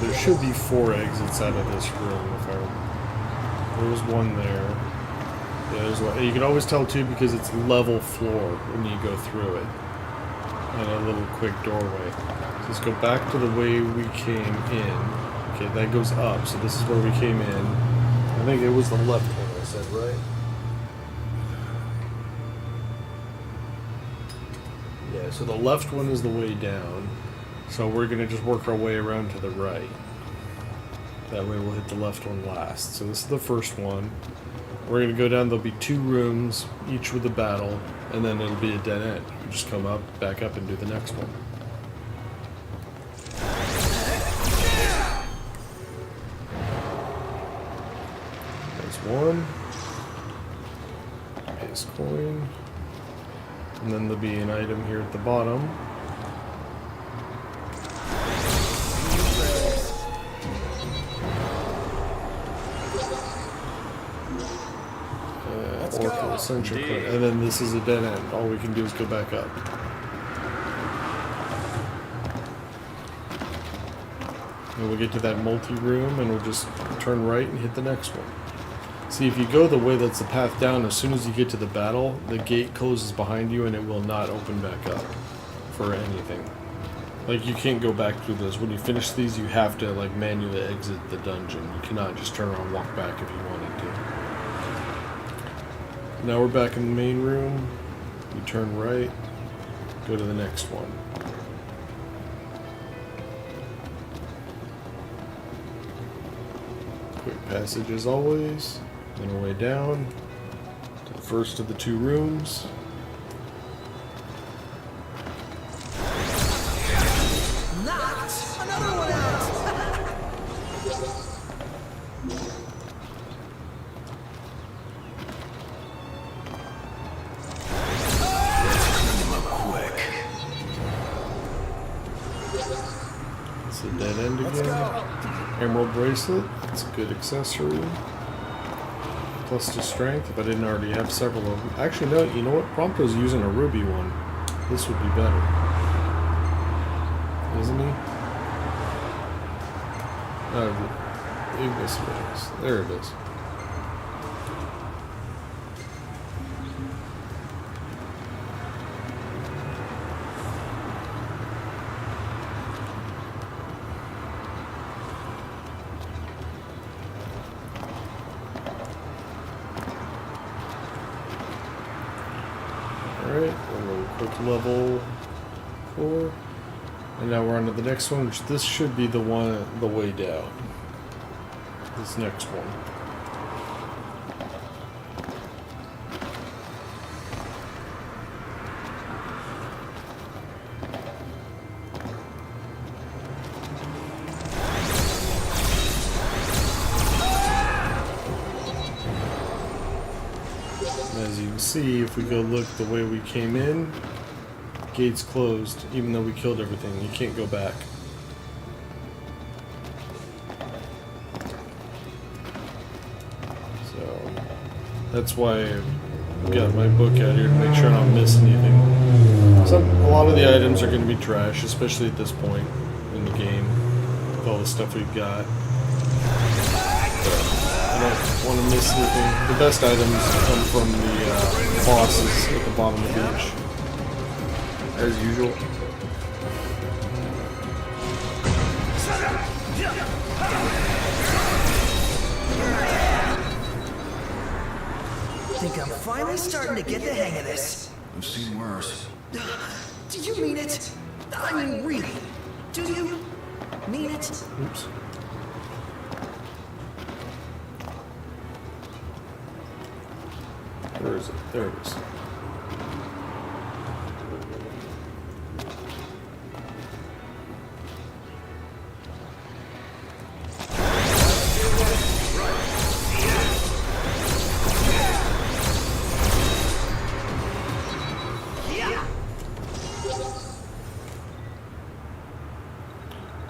There should be 4 exits out of this room, if I remember. There was one there. Yeah, there's one. You can always tell too because it's level floor when you go through it. And a little quick doorway. So let's go back to the way we came in. Okay, that goes up, so this is where we came in. I think it was the left one I said, right? Yeah, so the left one is the way down. So we're going to just work our way around to the right. That way we'll hit the left one last. So this is the first one. We're going to go down, there'll be 2 rooms, each with a battle, and then it'll be a dead end. You just come up, back up, and do the next one. There's one. Base coin. And then there'll be an item here at the bottom. Central coin. And then this is a dead end. All we can do is go back up. And we'll get to that multi-room and we'll just turn right and hit the next one. See, if you go the way that's the path down, as soon as you get to the battle, the gate closes behind you and it will not open back up for anything. Like, you can't go back through those. When you finish these, you have to, like, manually exit the dungeon. You cannot just turn around and walk back if you wanted to. Now we're back in the main room. You turn right, go to the next one. Quick passage as always. Then our way down to the first of the 2 rooms. Knocked another one out. It's a dead end again. Emerald bracelet. That's a good accessory. Plus to strength, if I didn't already have several of them. Actually, no, you know what? Prompto's using a ruby one. This would be better. Isn't he? Oh, Ignis Veils. There it is. Alright, a little quick level 4. And now we're on to the next one, which this should be the one, the way down. This next one. As you can see, if we go look the way we came in, gate's closed, even though we killed everything. You can't go back. So, that's why I've got my book out here to make sure I don't miss anything. A lot of the items are going to be trash, especially at this point in the game, with all the stuff we've got. I don't want to miss anything. The best items come from the bosses at the bottom of the beach, as usual. I think I'm finally starting to get the hang of this. I've seen worse. Do you mean it? I mean, really? Do you mean it? Oops. Where is it? There it is.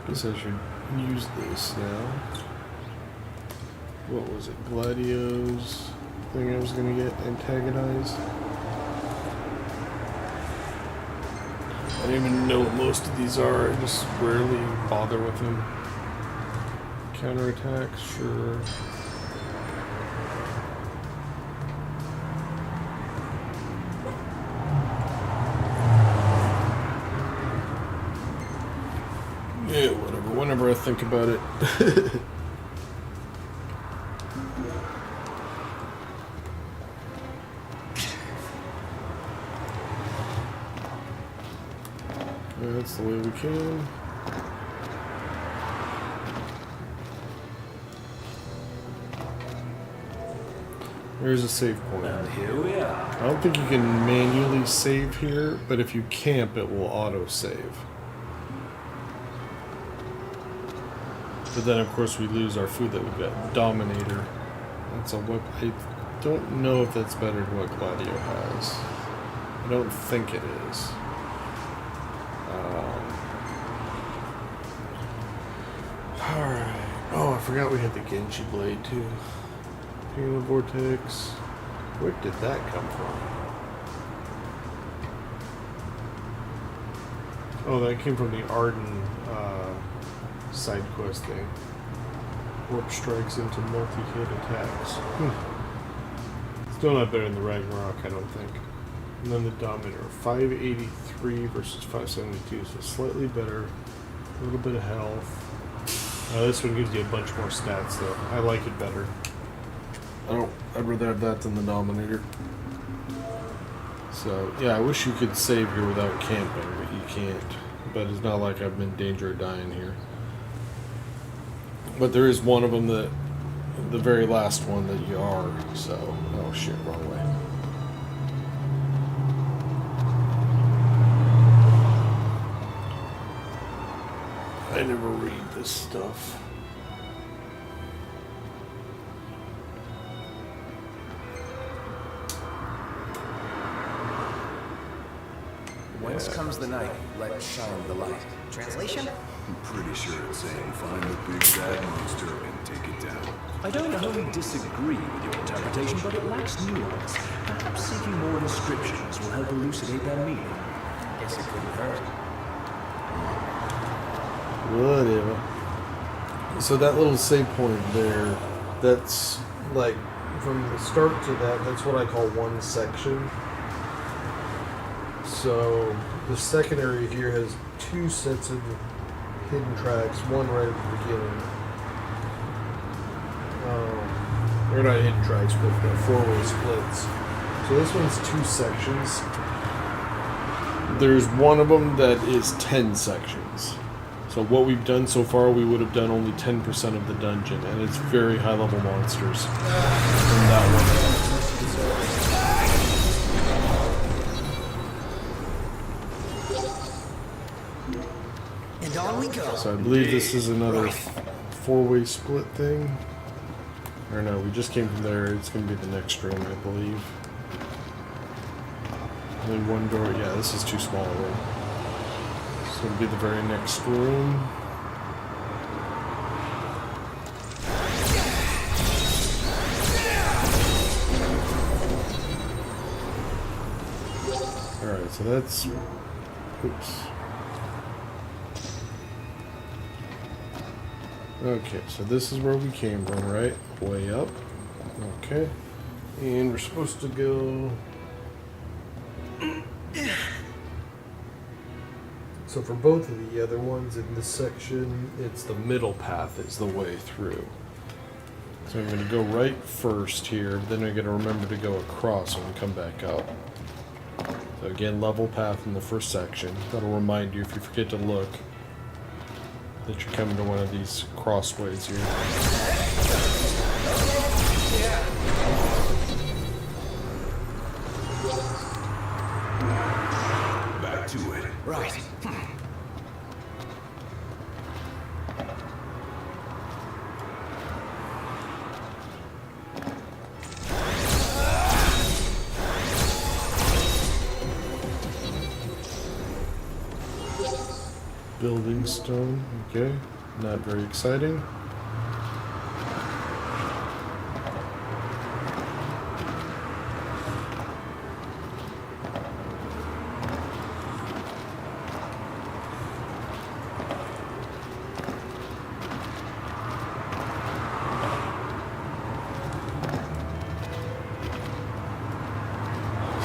Guess I should use this now. What was it? Gladio's thing I was gonna get antagonized. I don't even know what most of these are. I just rarely bother with them. Counterattacks, sure. Yeah, whatever. Whenever I think about it. That's the way we can. There's a save point. And here we are. I don't think you can manually save here, but if you camp, it will auto-save. But then, of course, we lose our food that we've got. Dominator. That's a weapon. I don't know if that's better than what Gladio has. I don't think it is. Alright. Oh, I forgot we had the Genji blade, too. Penal Vortex. Where did that come from? Oh, that came from the Arden side quest thing. Warp strikes into multi-hit attacks. Still not better than the Ragnarok, I don't think. And then the Dominator. 583 versus 572, so slightly better. A little bit of health. This one gives you a bunch more stats, though. I like it better. I'd rather have that than the Dominator. So, yeah, I wish you could save here without camping, but you can't. But it's not like I'm in danger of dying here. But there is one of them that, the very last one that you are, so, oh shit, wrong way. I never read this stuff. Whence comes the night, let shine the light. Translation? I'm pretty sure it's saying find the big bad monster and take it down. I don't wholly disagree with your interpretation, but it lacks nuance. Perhaps seeking more inscriptions will help elucidate their meaning. Guess it couldn't hurt. Whatever. So that little save point there, that's like from the start to that, that's what I call one section. So the second area here has two sets of hidden tracks, one right at the beginning. They're not hidden tracks, but four-way splits. So this one's two sections. There's one of them that is 10 sections. So what we've done so far, we would have done only 10% of the dungeon, and it's very high-level monsters in that one. And on we go. So I believe this is another four-way split thing. Or no, we just came from there. It's going to be the next room, I believe. Only one door. Yeah, this is too small a room. So it'll be the very next room. Alright, so that's Oops. Okay, so this is where we came from, right? Way up. Okay. And we're supposed to go... So for both of the other ones in this section, it's the middle path is the way through. So I'm going to go right first here, then I'm going to remember to go across when we come back up. So again, level path in the first section. That'll remind you if you forget to look that you're coming to one of these crossways here. Back to it. Right. Building stone, okay. Not very exciting.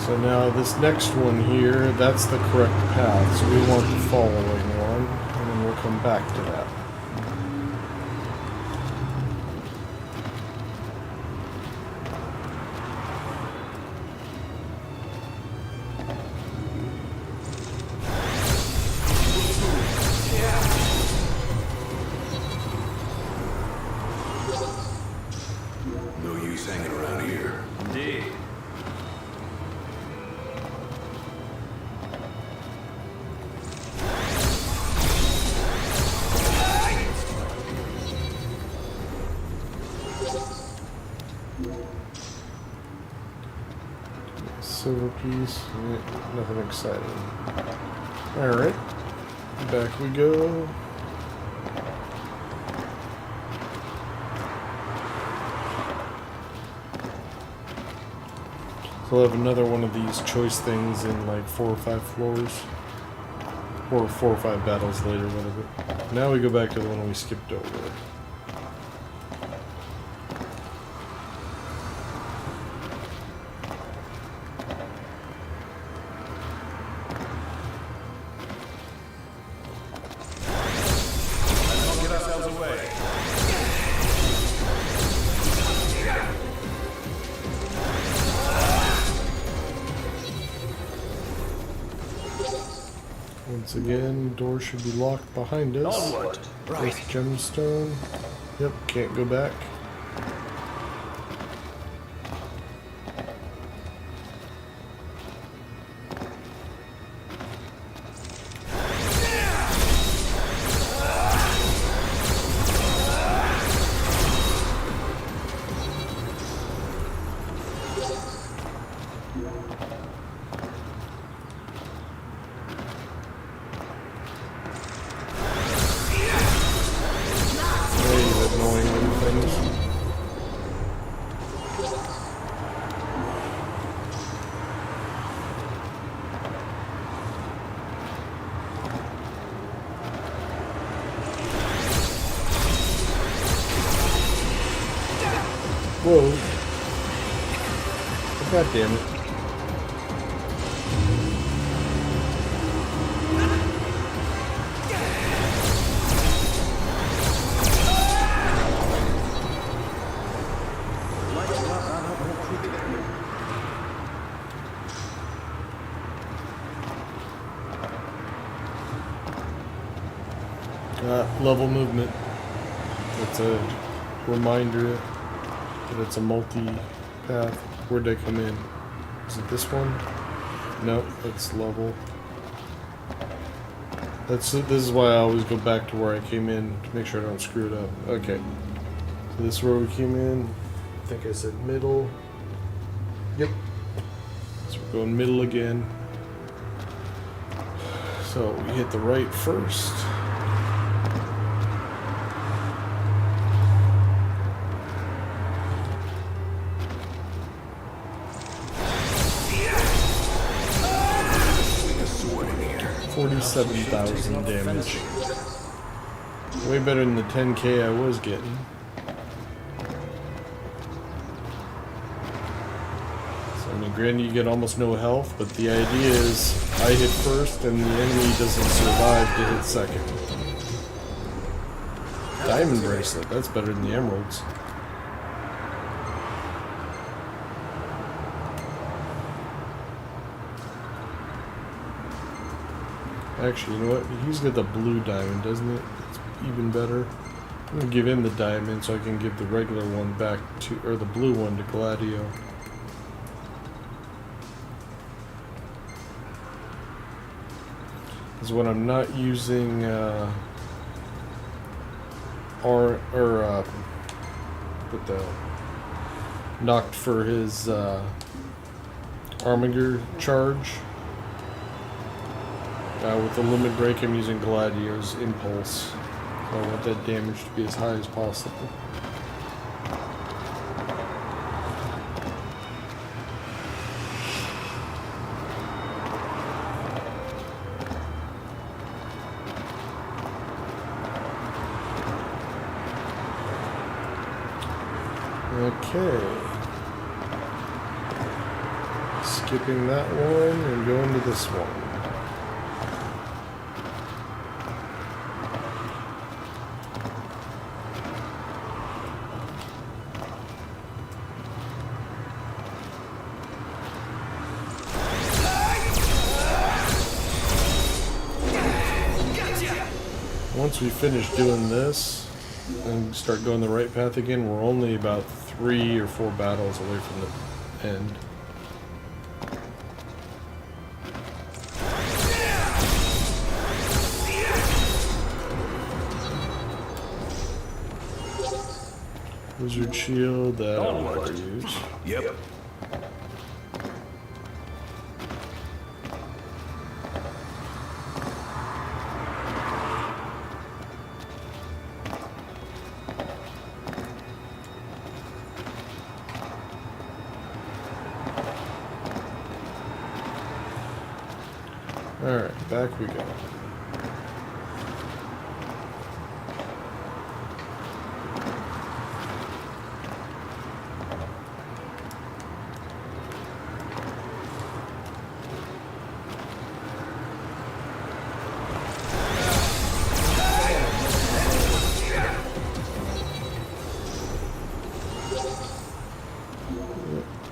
So now this next one here, that's the correct path, so we want the following one, and then we'll come back to that. No use hanging around here. Indeed. Silver piece, nothing exciting. Alright, back we go. So we'll have another one of these choice things in like 4 or 5 floors. Or 4 or 5 battles later, whatever. Now we go back to the one we skipped over. Let's get ourselves away. Once again, door should be locked behind us. Onward. This gemstone. Yep, can't go back. Hey, you annoying little things. Whoa. God damn it. Lights are up more quickly. Level movement. It's a reminder that it's a multi-path. Where'd I come in? Is it this one? No, it's level. This is why I always go back to where I came in to make sure I don't screw it up. Okay. So this is where we came in. I think I said middle. Yep. So we're going middle again. So we hit the right first. Swing a sword in here. 47,000 damage. Way better than the 10k I was getting. So, I mean, granted, you get almost no health, but the idea is I hit first and the enemy doesn't survive to hit second. Diamond bracelet, that's better than the emeralds. Actually, you know what? He's got the blue diamond, doesn't it? It's even better. I'm gonna give him the diamond so I can give the regular one back to, or the blue one to Gladio. Because when I'm not using, what the knocked for his Armiger charge. With the limit break, I'm using Gladio's impulse. So I want that damage to be as high as possible. Okay. Skipping that one and going to this one. Once we finish doing this and start going the right path again, we're only about 3 or 4 battles away from the end. Wizard shield, that I don't want to use. Yep. Alright, back we go.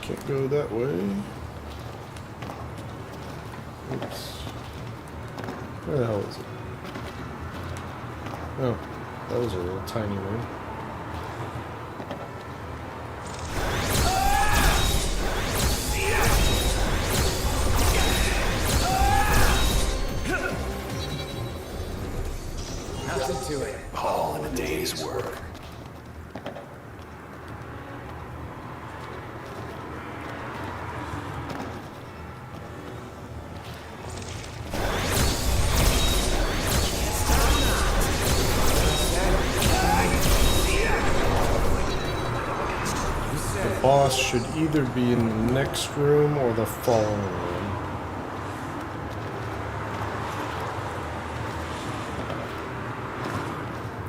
Can't go that way. Oops. Where the hell is it? Oh, that was a little tiny one. Nothing to it. All in a day's work. Boss should either be in the next room or the following room.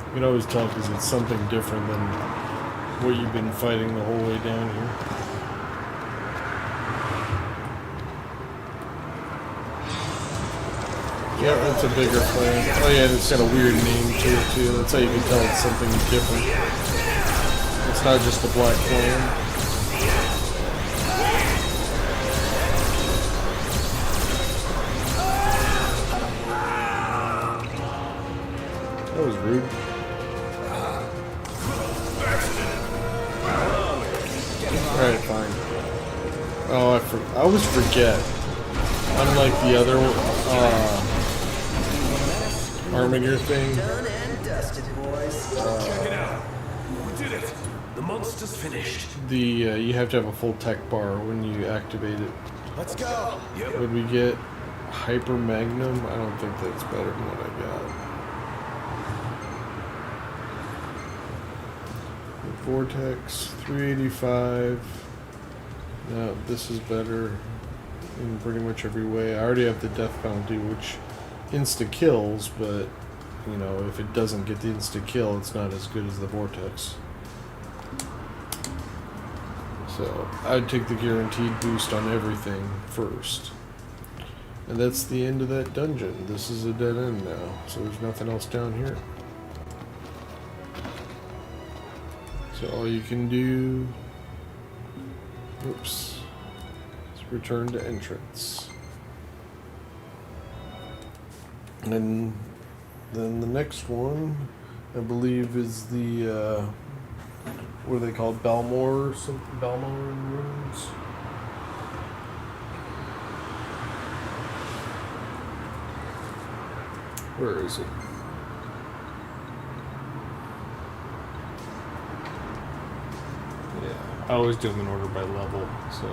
You can always tell because it's something different than what you've been fighting the whole way down here. Yeah, that's a bigger flame. Oh yeah, and it's got a weird name to it too. That's how you can tell it's something different. It's not just a black flame. That was rude. Alright, fine. Oh, I always forget. Unlike the other Armiger thing. Done and dusted, boys. Check it out. We did it. The monster's finished. You have to have a full tech bar when you activate it. Let's go. Yep. Would we get Hyper Magnum? I don't think that's better than what I got. Vortex 385. No, this is better in pretty much every way. I already have the death penalty, which insta kills, but you know, if it doesn't get the insta kill, it's not as good as the vortex. So I'd take the guaranteed boost on everything first. And that's the end of that dungeon. This is a dead end now, so there's nothing else down here. So all you can do, oops, is return to entrance. And then the next one, I believe, is the, what are they called? Balmor or something? Balmor runes? Where is it? Yeah, I always do them in order by level. So,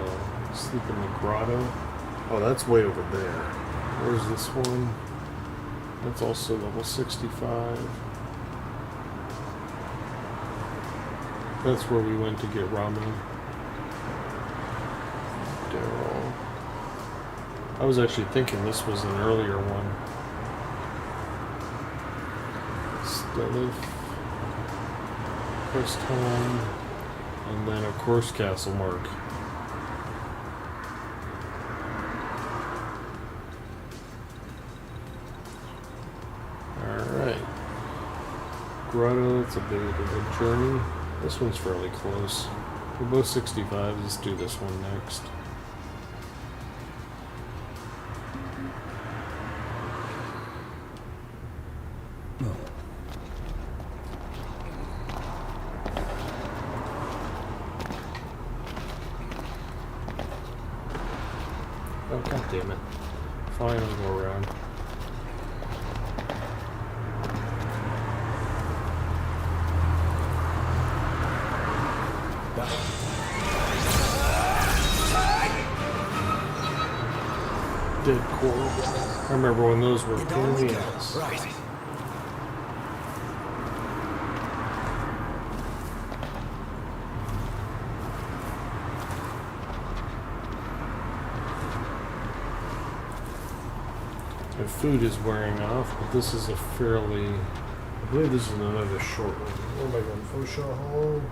sleep in the grotto. Oh, that's way over there. Where's this one? That's also level 65. That's where we went to get ramen. Daryl. I was actually thinking this was an earlier one. Stellif. Quest home. And then, of course, Castle Mark. Alright. Grotto, it's a bit of a journey. This one's fairly close. We're both 65. Let's do this one next. Oh, god damn it. Fine, I'll go around. Dead coral. I remember when those were pain in the ass. Right. My food is wearing off, but this is a fairly... I believe this is another short one. Where am I going? Foshaw Hollow?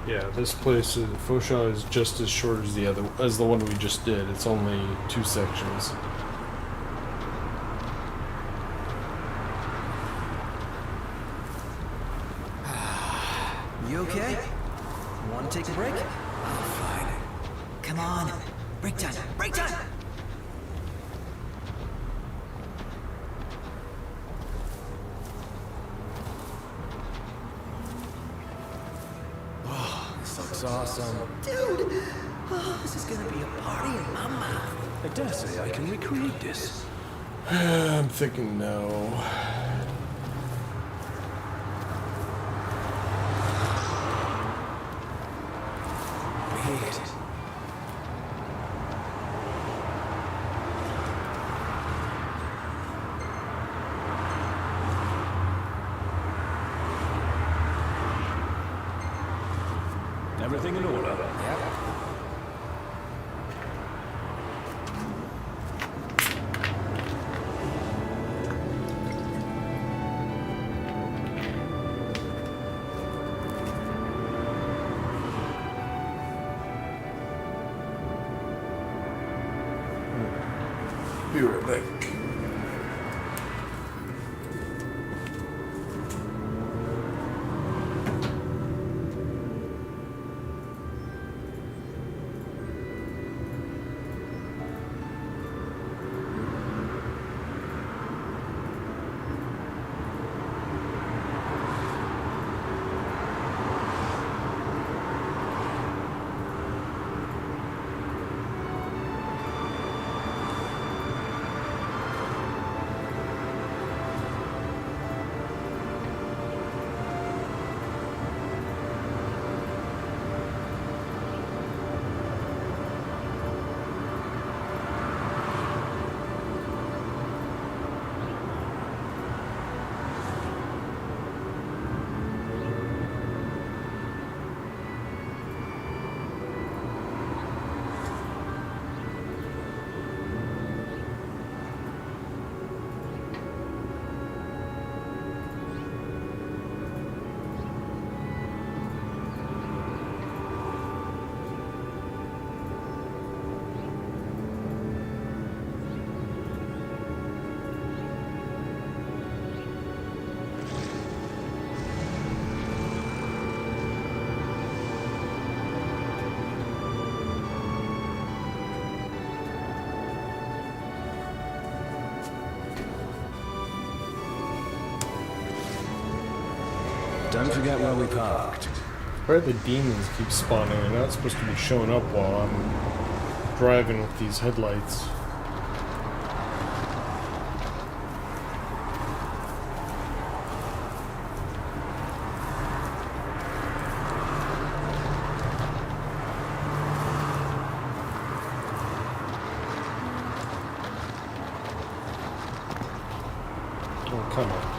Yeah, this place, Foshaw, is just as short as the one we just did. It's only 2 sections. You okay? Want to take a break? I'm fine. Come on. Break time. Break time! This looks awesome. Dude! Oh, this is gonna be a party in my mouth. I dare say I can recreate this. I'm thinking no. Wait. Everything in order. Yep. Be right back. Don't forget where we parked. Where the demons keep spawning? They're not supposed to be showing up while I'm driving with these headlights. Oh, come on.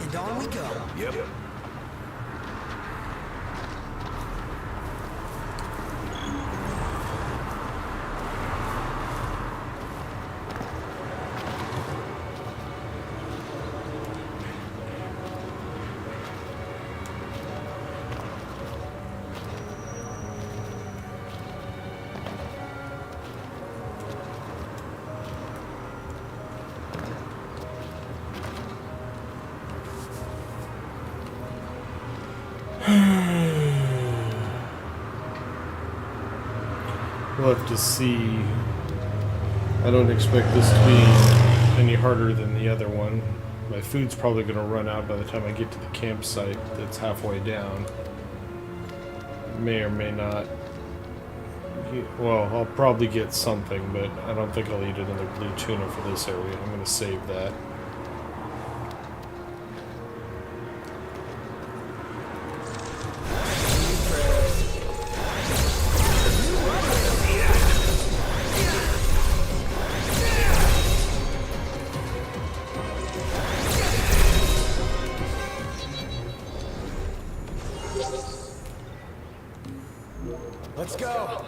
And on we go. Yep. We'll have to see. I don't expect this to be any harder than the other one. My food's probably going to run out by the time I get to the campsite that's halfway down. May or may not. Well, I'll probably get something, but I don't think I'll eat another blue tuna for this area. I'm going to save that. Let's go.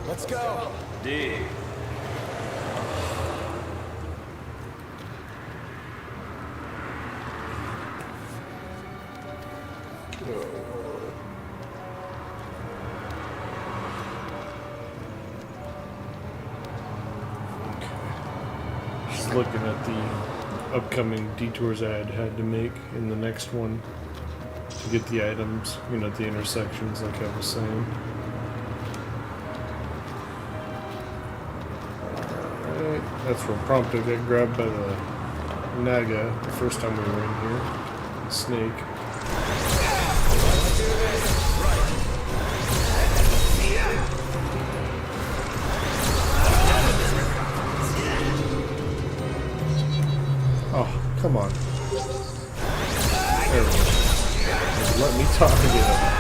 Let's go. D. Just looking at the upcoming detours I had to make in the next one to get the items, you know, at the intersections, like I was saying. Alright, that's where prompt I got grabbed by the Naga the first time we were in here. The snake. Oh, come on. There we go. Let me talk again.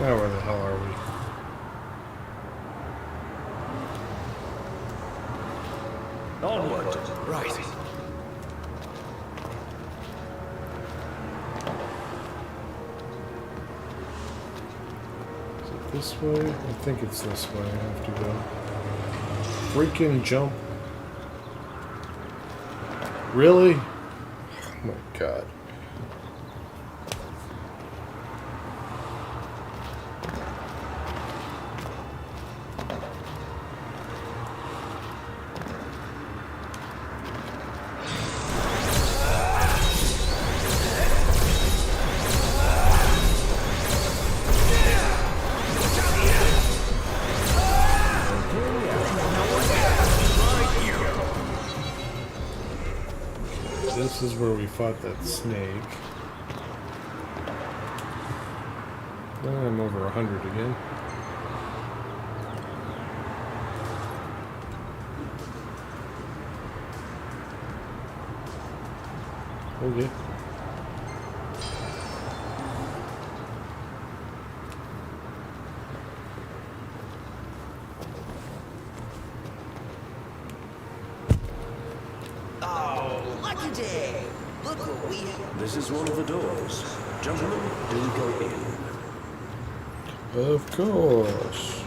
Now where the hell are we? Onward. Right. Is it this way? I think it's this way. I have to go. Freaking jump. Really? Oh my god. This is where we fought that snake. I'm over 100 again. Okay. Oh, lucky day! Look what we have. This is one of the doors. Gentlemen, do go in. Of course.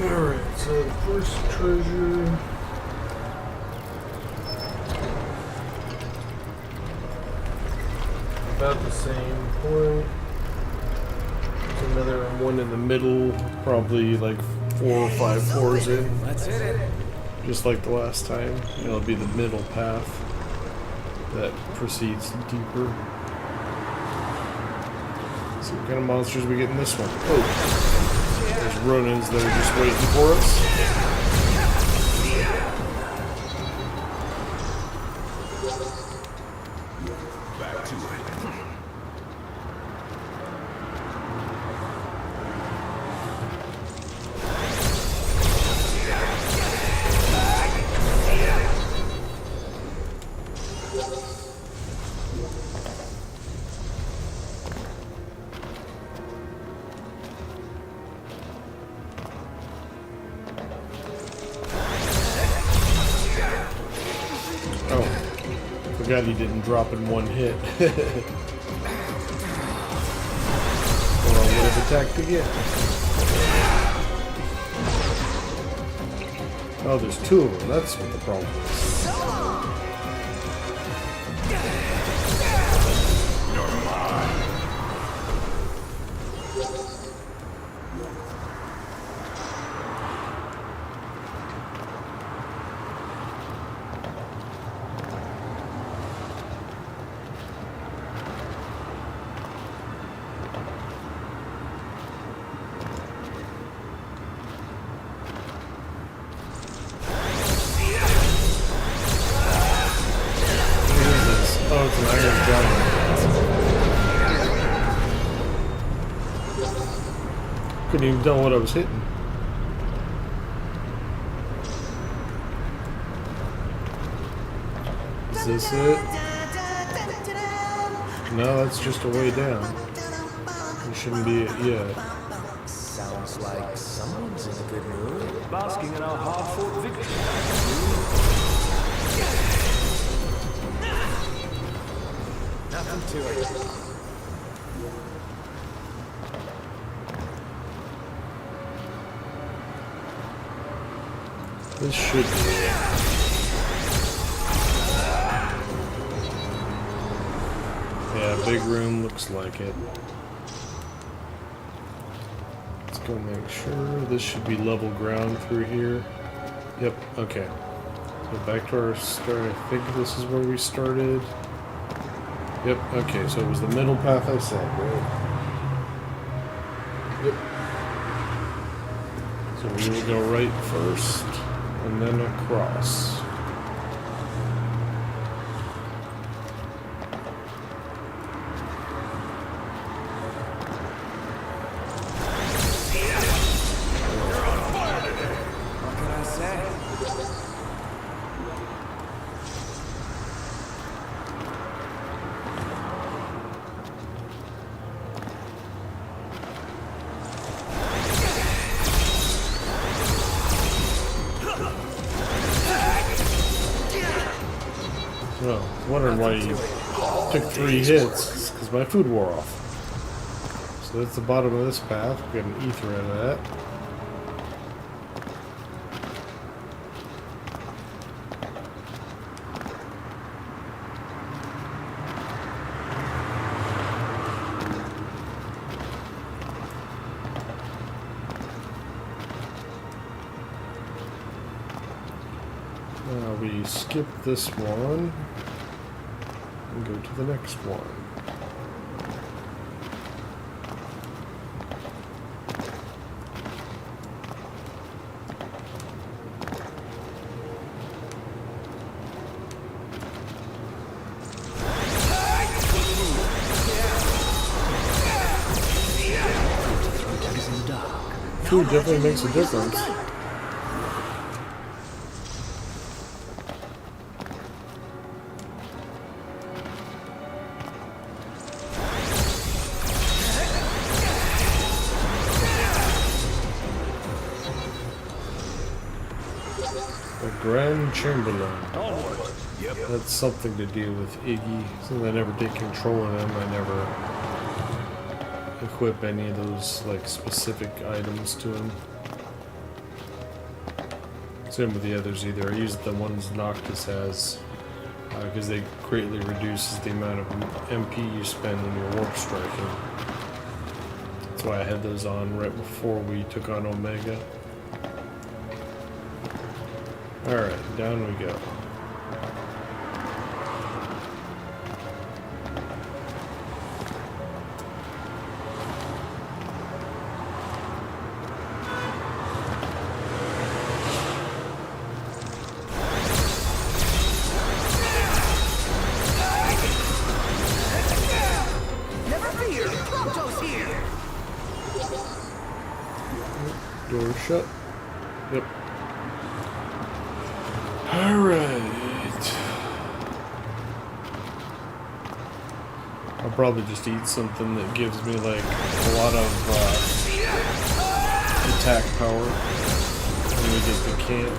Alright, so the first treasure. About the same point. There's another one in the middle, probably like 4 or 5 floors in. Let's hit it. Just like the last time. It'll be the middle path that proceeds deeper. So what kind of monsters we get in this one? Oh, there's Ronins that are just waiting for us. Back to it. Oh, forgot he didn't drop in one hit. Well, I would have attacked again. Oh, there's 2 of them. That's what the problem is. Oh, it's an iron giant. Couldn't even tell what I was hitting. Is this it? No, that's just a way down. It shouldn't be it yet. Sounds like someone's in a good mood. Basking in our hard-fought victory. Nothing to it. This should be it. Yeah, big room looks like it. Let's go make sure. This should be level ground through here. Yep, okay. So back to our start. I think this is where we started. Yep, okay, so it was the middle path I said, right? Yep. So we will go right first, and then across. What can I say? was wondering why he took 3 hits, because my food wore off. So that's the bottom of this path. We got an ether out of that. We skip this one and go to the next one. Food definitely makes a difference. Grand Chamberlain. Yep. That's something to do with Iggy. Since I never take control of him, I never equip any of those like specific items to him. Same with the others either. I use the ones Noctis has because they greatly reduces the amount of MP you spend when you're warp striking. That's why I had those on right before we took on Omega. Alright, down we go. Never fear, Proto's here. Door shut. Yep. Alright. I'll probably just eat something that gives me like a lot of attack power when we get to camp.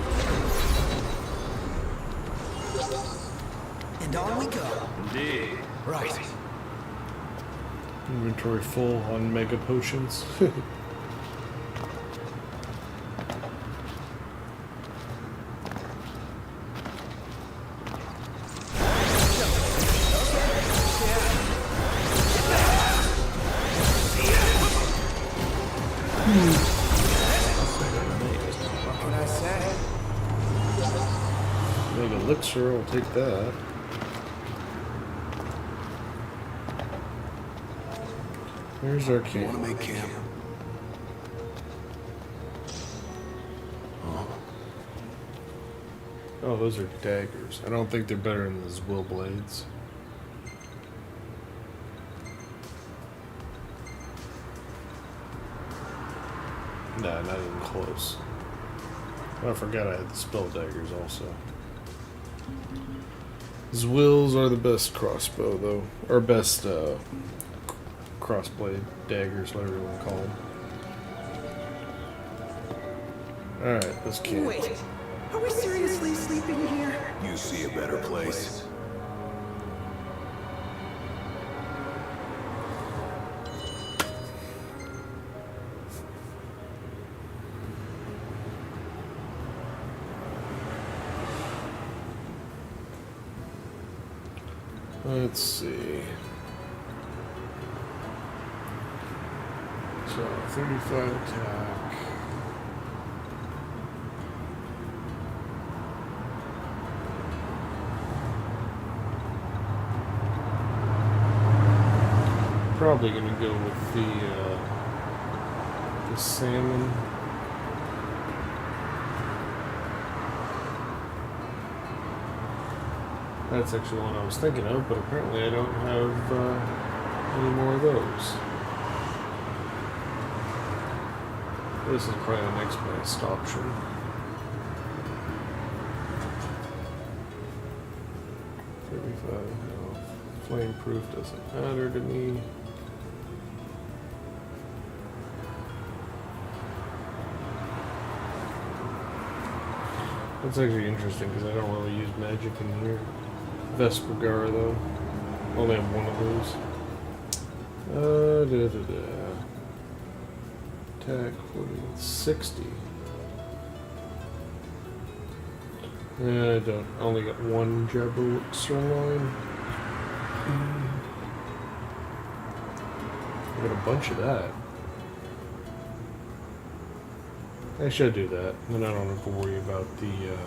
And on we go. Indeed. Right. Inventory full on mega potions. What can I say? Mega elixir, I'll take that. Here's our Want to camp. make camp? Oh, those are daggers. I don't think they're better than those will blades. Nah, not even close. I forgot I had the spell daggers also. Zwills are the best crossbow, though. Or best crossblade daggers, whatever you want to call them. Alright, let's camp. Wait, are we seriously sleeping here? You see a better place? Let's see. So, 35 attack. Probably gonna go with the salmon. That's actually one I was thinking of, but apparently I don't have any more of those. This is probably the next best option. No. Flame proof doesn't matter to me. That's actually interesting because I don't really use magic in here. Vespergar though. Only have one of those. Attack 60. I don't. I only got one Jabber Sirloin. I got a bunch of that. I should do that. Then I don't have to worry about the.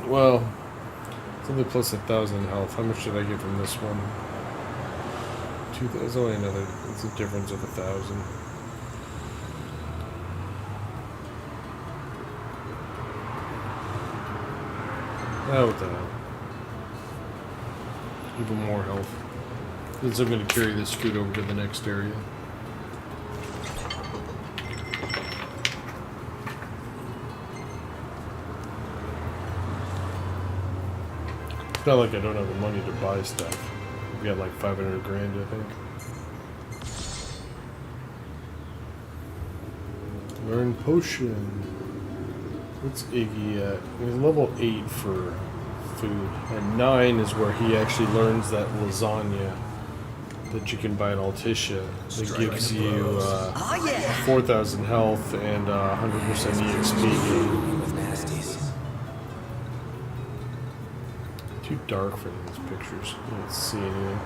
Well, it's only plus 1,000 health. How much did I get from this one? 2,000. It's only another. It's a difference of 1,000. Oh, what the hell? Even more health. Since I'm going to carry this scoot over to the next area. It's not like I don't have the money to buy stuff. I've got like 500 grand, I think. Learn potion. What's Iggy at? He's level 8 for food. And 9 is where he actually learns that lasagna that you can buy at Altissia that gives you 4,000 health and 100% EXP gain. Too dark for these pictures. I can't see anything.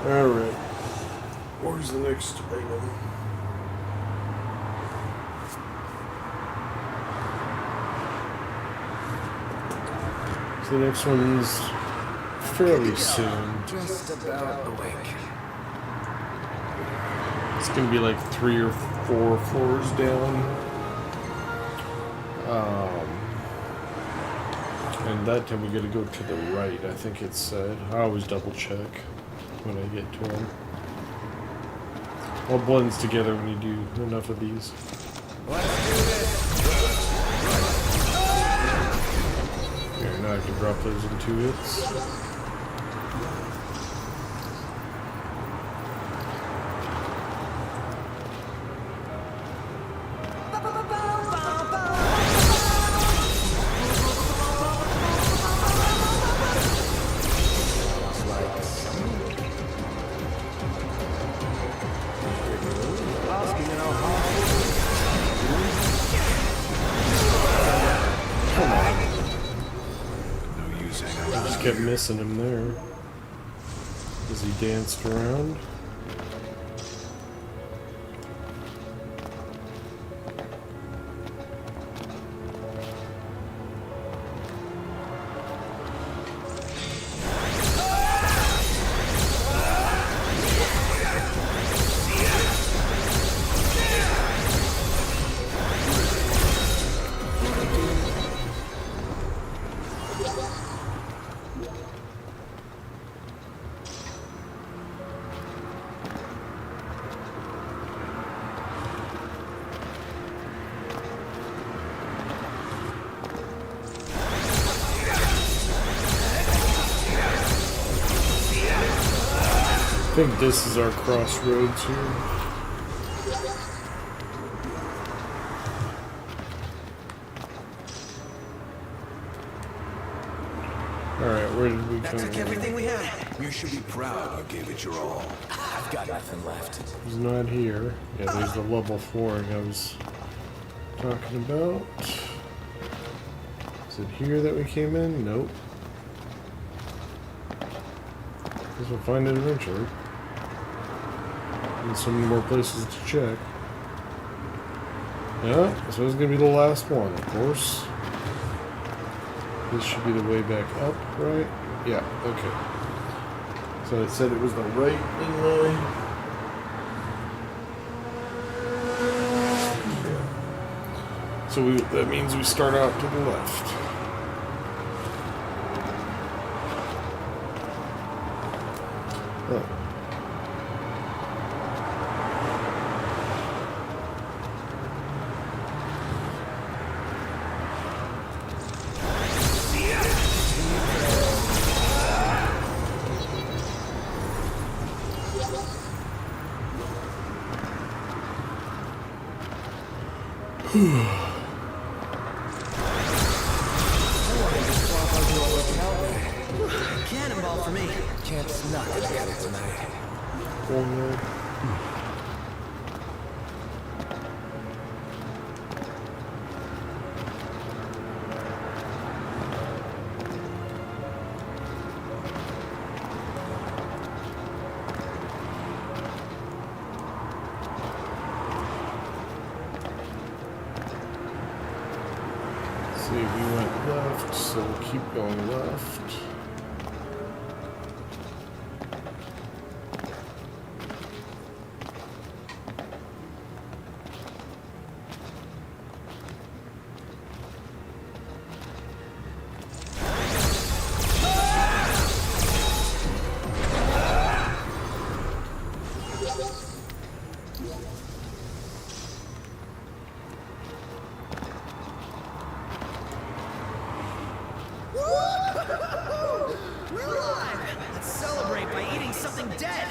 Alright. Where's the next item? The next one's fairly soon. Just about awake. It's gonna be like 3 or 4 floors down. And that time we gotta go to the right, I think it said. I always double check when I get to them. All blends together when you do enough of these. Let's do this. Here, now I can drop those in 2 hits. Kept missing him there as he danced around. I think this is our crossroads here. Alright, where did we come Took from? everything we had. You should be proud you gave it your all. I've got nothing left. He's not here. Yeah, there's the level 4 I was talking about. Is it here that we came in? Nope. Guess we'll find it eventually. And so many more places to check. Yeah, so it's gonna be the last one, of course. This should be the way back up, right? Yeah, okay. So it said it was the right in line. Yeah. So that means we start out to the left. Oh. Cannonball for me. Camp's not gonna get it tonight. Cornwall. See, we went left, so we'll keep going left. We're alive! Let's celebrate by eating something dead!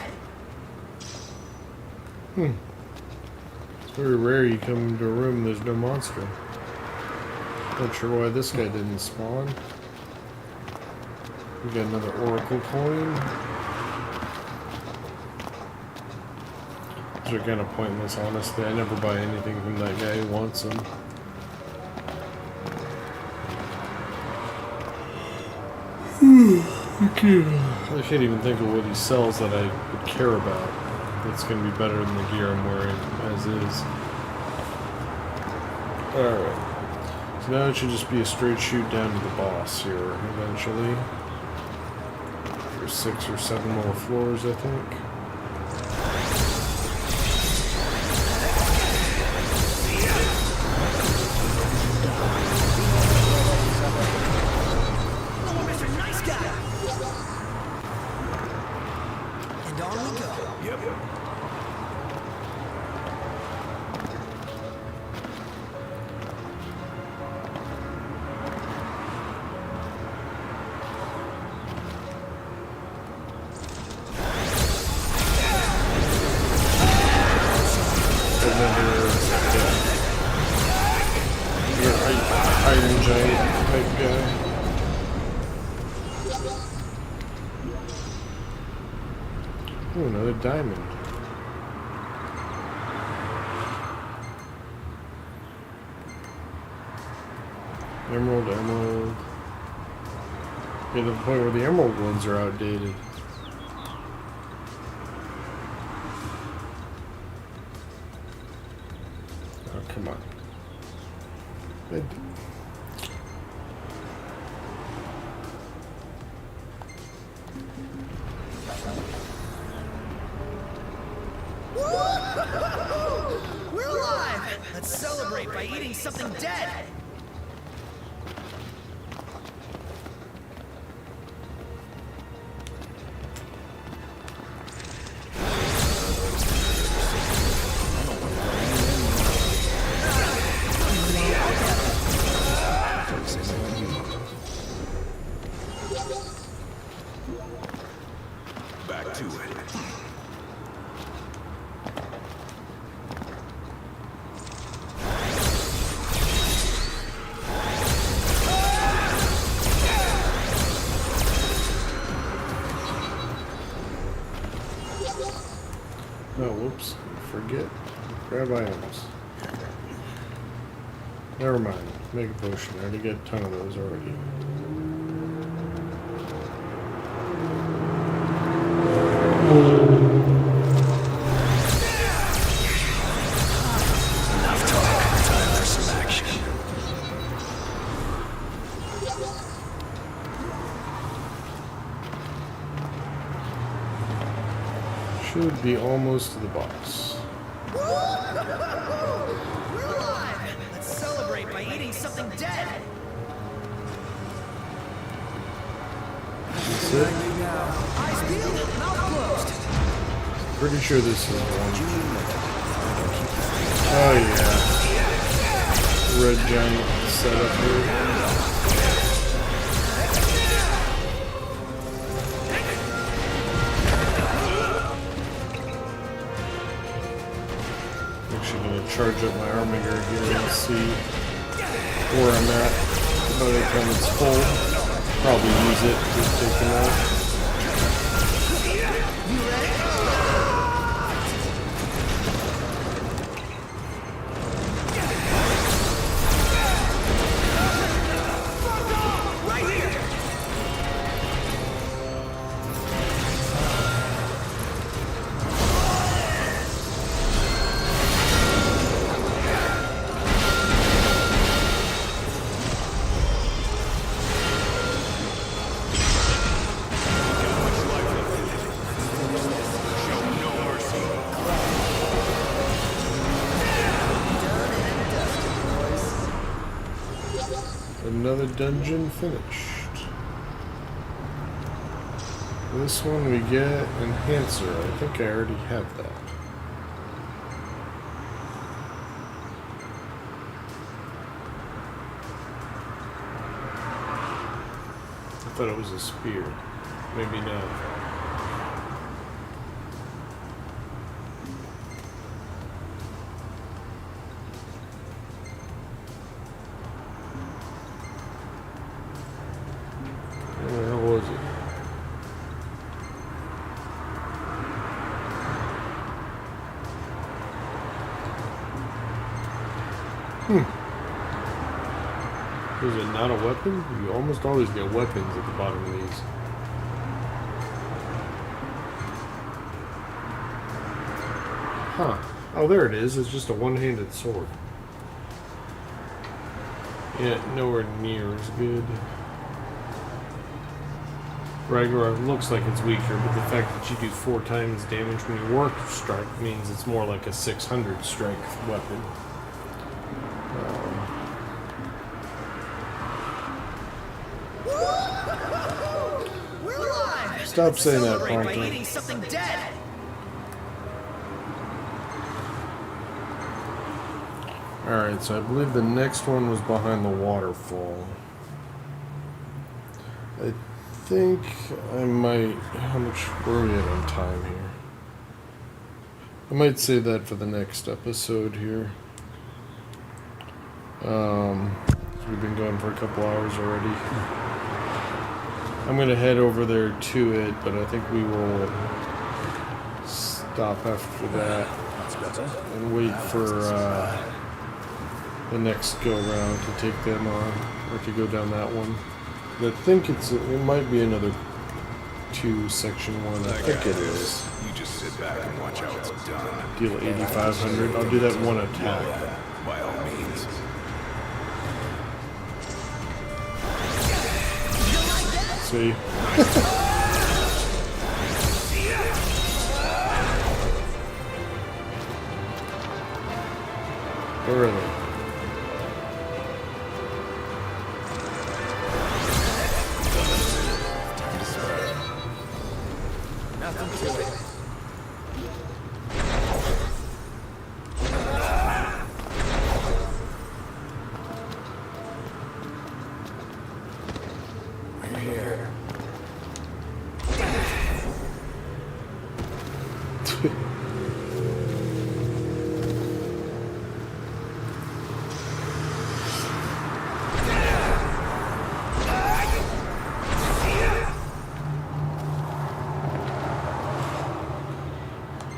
It's very rare you come into a room and there's no monster. Not sure why this guy didn't spawn. We got another Oracle coin. These are kind of pointless, honestly. I never buy anything from that guy who wants them. I can't even think of what he sells that I would care about. That's going to be better than the gear I'm wearing as is. Alright. So now it should just be a straight shoot down to the boss here eventually. There's 6 or 7 more floors, I think. Iron Giant type guy. Oh, another diamond. Emerald, emerald. Get to the point where the emerald ones are outdated. Oh, come on. We're alive! Let's celebrate by eating something dead! Back to it. Oh, whoops. Forget. Grab items. Never mind. Make a potion. I already got a ton of those already. Enough talk. Time for some action. Should be almost to the boss. We're alive! Let's celebrate by eating something dead! That's it. Eyes peeled, mouth closed. Pretty sure this is one. Oh yeah. Red giant setup here. Actually gonna charge up my armor here and see where I'm at by the time it's full. Probably use it to take him out. Another dungeon finished. This one we get Enhancer. I think I already have that. I thought it was a spear. Maybe not. Where the hell was it? Is it not a weapon? You almost always get weapons at the bottom of these. Huh. Oh, there it is. It's just a one-handed sword. Yeah, nowhere near as good. Ragnarok looks like it's weaker, but the fact that you do 4 times damage when you warp strike means it's more like a 600 strength weapon. We're alive! Stop saying that, Celebrate by Ponto. eating something dead! Alright, so I believe the next one was behind the waterfall. I think I might... How much were we at on time here? I might say that for the next episode here. We've been going for a couple hours already. I'm going to head over there to it, but I think we will stop after that and wait for the next go round to take them on, or to go down that one. But I think it might be another 2 section 1. I think it is. You just sit back and watch how it's done. Deal 8,500. I'll do that one attack. By all means. See? Where are they? Nothing to it. We're here.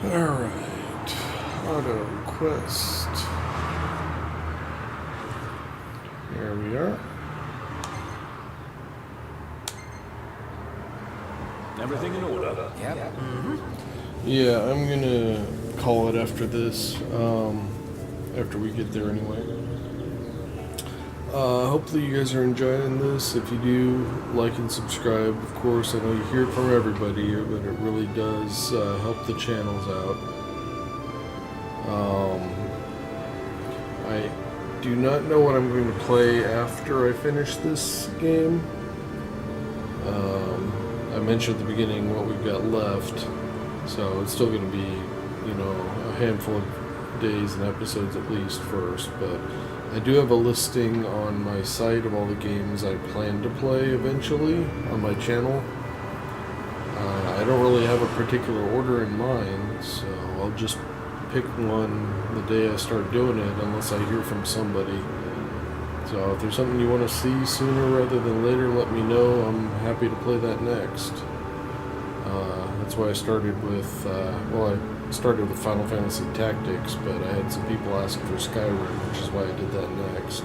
Alright. Auto quest. Here we are. Everything in order? Yep. Yeah, I'm gonna call it after this. After we get there anyway. Hopefully you guys are enjoying this. If you do, like and subscribe. Of course, I know you hear it from everybody here, but it really does help the channels out. I do not know what I'm going to play after I finish this game. I mentioned at the beginning what we've got left, so it's still going to be, you know, a handful of days and episodes at least first, but I do have a listing on my site of all the games I plan to play eventually on my channel. I don't really have a particular order in mind, so I'll just pick one the day I start doing it, unless I hear from somebody. So if there's something you want to see sooner rather than later, let me know. I'm happy to play that next. That's why I started with, I started with Final Fantasy Tactics, but I had some people asking for Skyrim, which is why I did that next.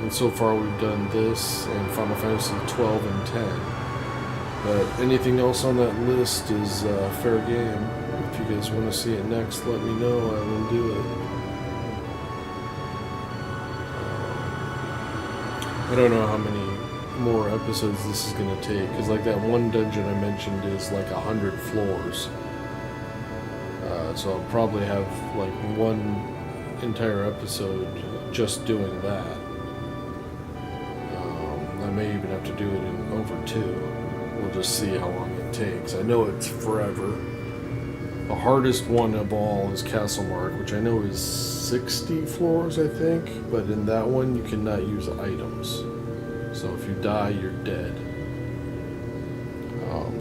And so far we've done this and Final Fantasy 12 and 10. But anything else on that list is fair game. If you guys want to see it next, let me know. I will do it. I don't know how many more episodes this is going to take, because like that one dungeon I mentioned is like 100 floors. So I'll probably have like one entire episode just doing that. I may even have to do it in over 2. We'll just see how long it takes. I know it's forever. The hardest one of all is Castlemark, which I know is 60 floors, I think. But in that one, you cannot use items. So if you die, you're dead.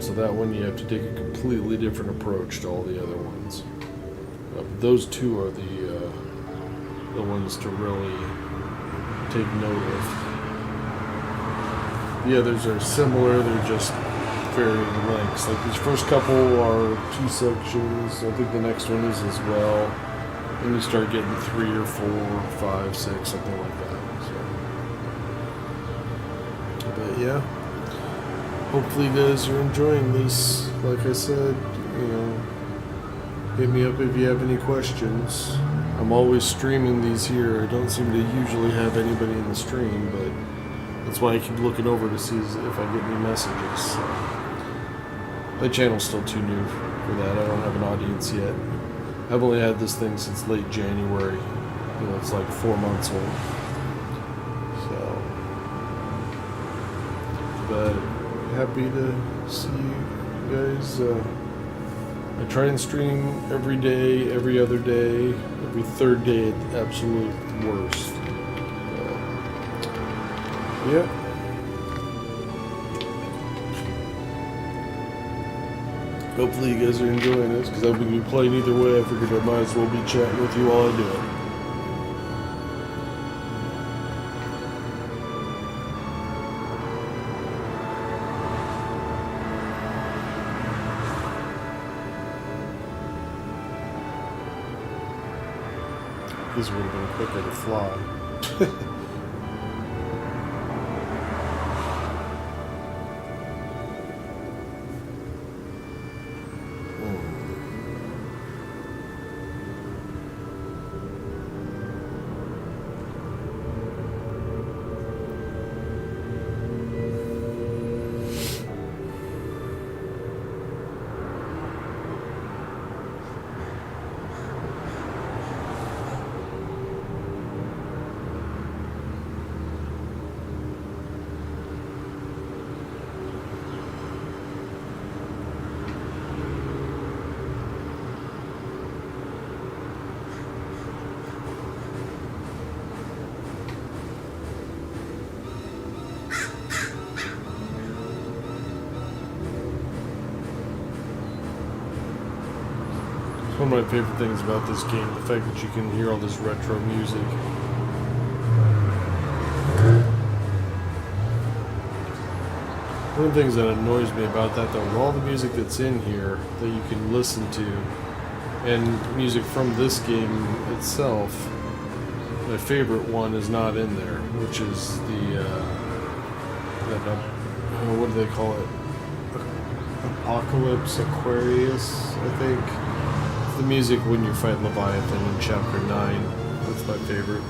So that one, you have to take a completely different approach to all the other ones. Those 2 are the ones to really take note of. The others are similar, they're just varying lengths. Like these first couple are 2 sections, I think the next one is as well. And you start getting 3 or 4, 5, 6, something like that. So. But yeah, hopefully you guys are enjoying this. Like I said, hit me up if you have any questions. I'm always streaming these here. I don't seem to usually have anybody in the stream, but that's why I keep looking over to see if I get any messages. So. My channel's still too new for that. I don't have an audience yet. I've only had this thing since late January. It's like 4 months old. So, but happy to see you guys. I try and stream every day, every other day, every third day at the absolute worst. Yeah. Hopefully you guys are enjoying this, because I've been playing either way. I figured I might as well be chatting with you while I do it. This would have been quicker to fly. One of my favorite things about this game, the fact that you can hear all this retro music. One of the things that annoys me about that, though, with all the music that's in here that you can listen to, and music from this game itself, my favorite one is not in there, which is the, what do they call it? Apocalypse Aquarius, I think. The music when you fight Leviathan in Chapter 9. That's my favorite.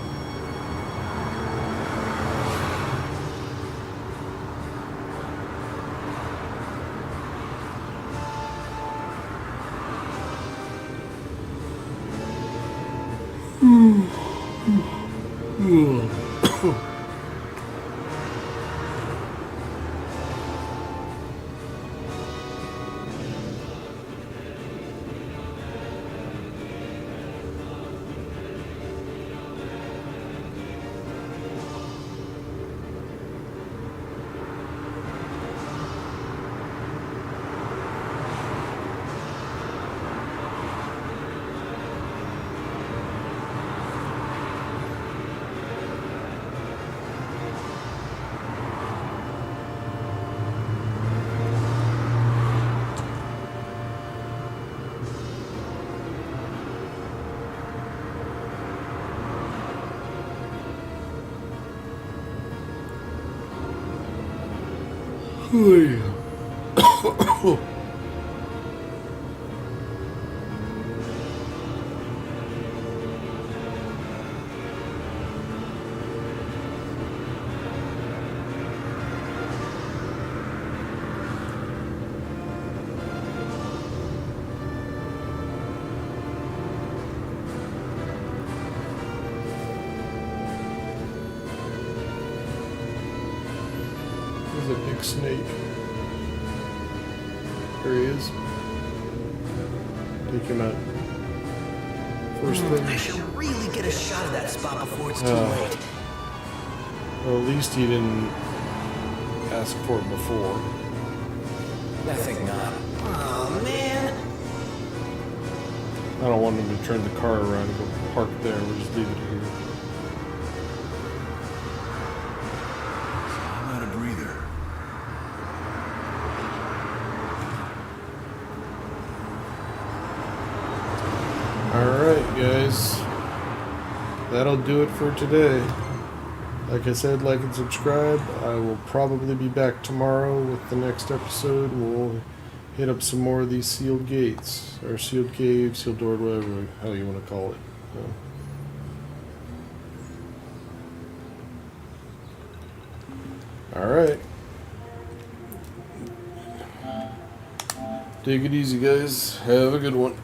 There's a big snake. There he is. Take him out. First I thing. should really get a shot of that spot before it's too Uh. late. Well, at least he didn't ask for it before. I think not. Oh man. I don't want him to turn the car around and go park there. We'll just leave it here. I'm out of breather. Alright, guys. That'll do it for today. Like I said, like and subscribe. I will probably be back tomorrow with the next episode. We'll hit up some more of these sealed gates. Or sealed caves, sealed door, whatever the hell you want to call it. Alright. Take it easy, guys. Have a good one.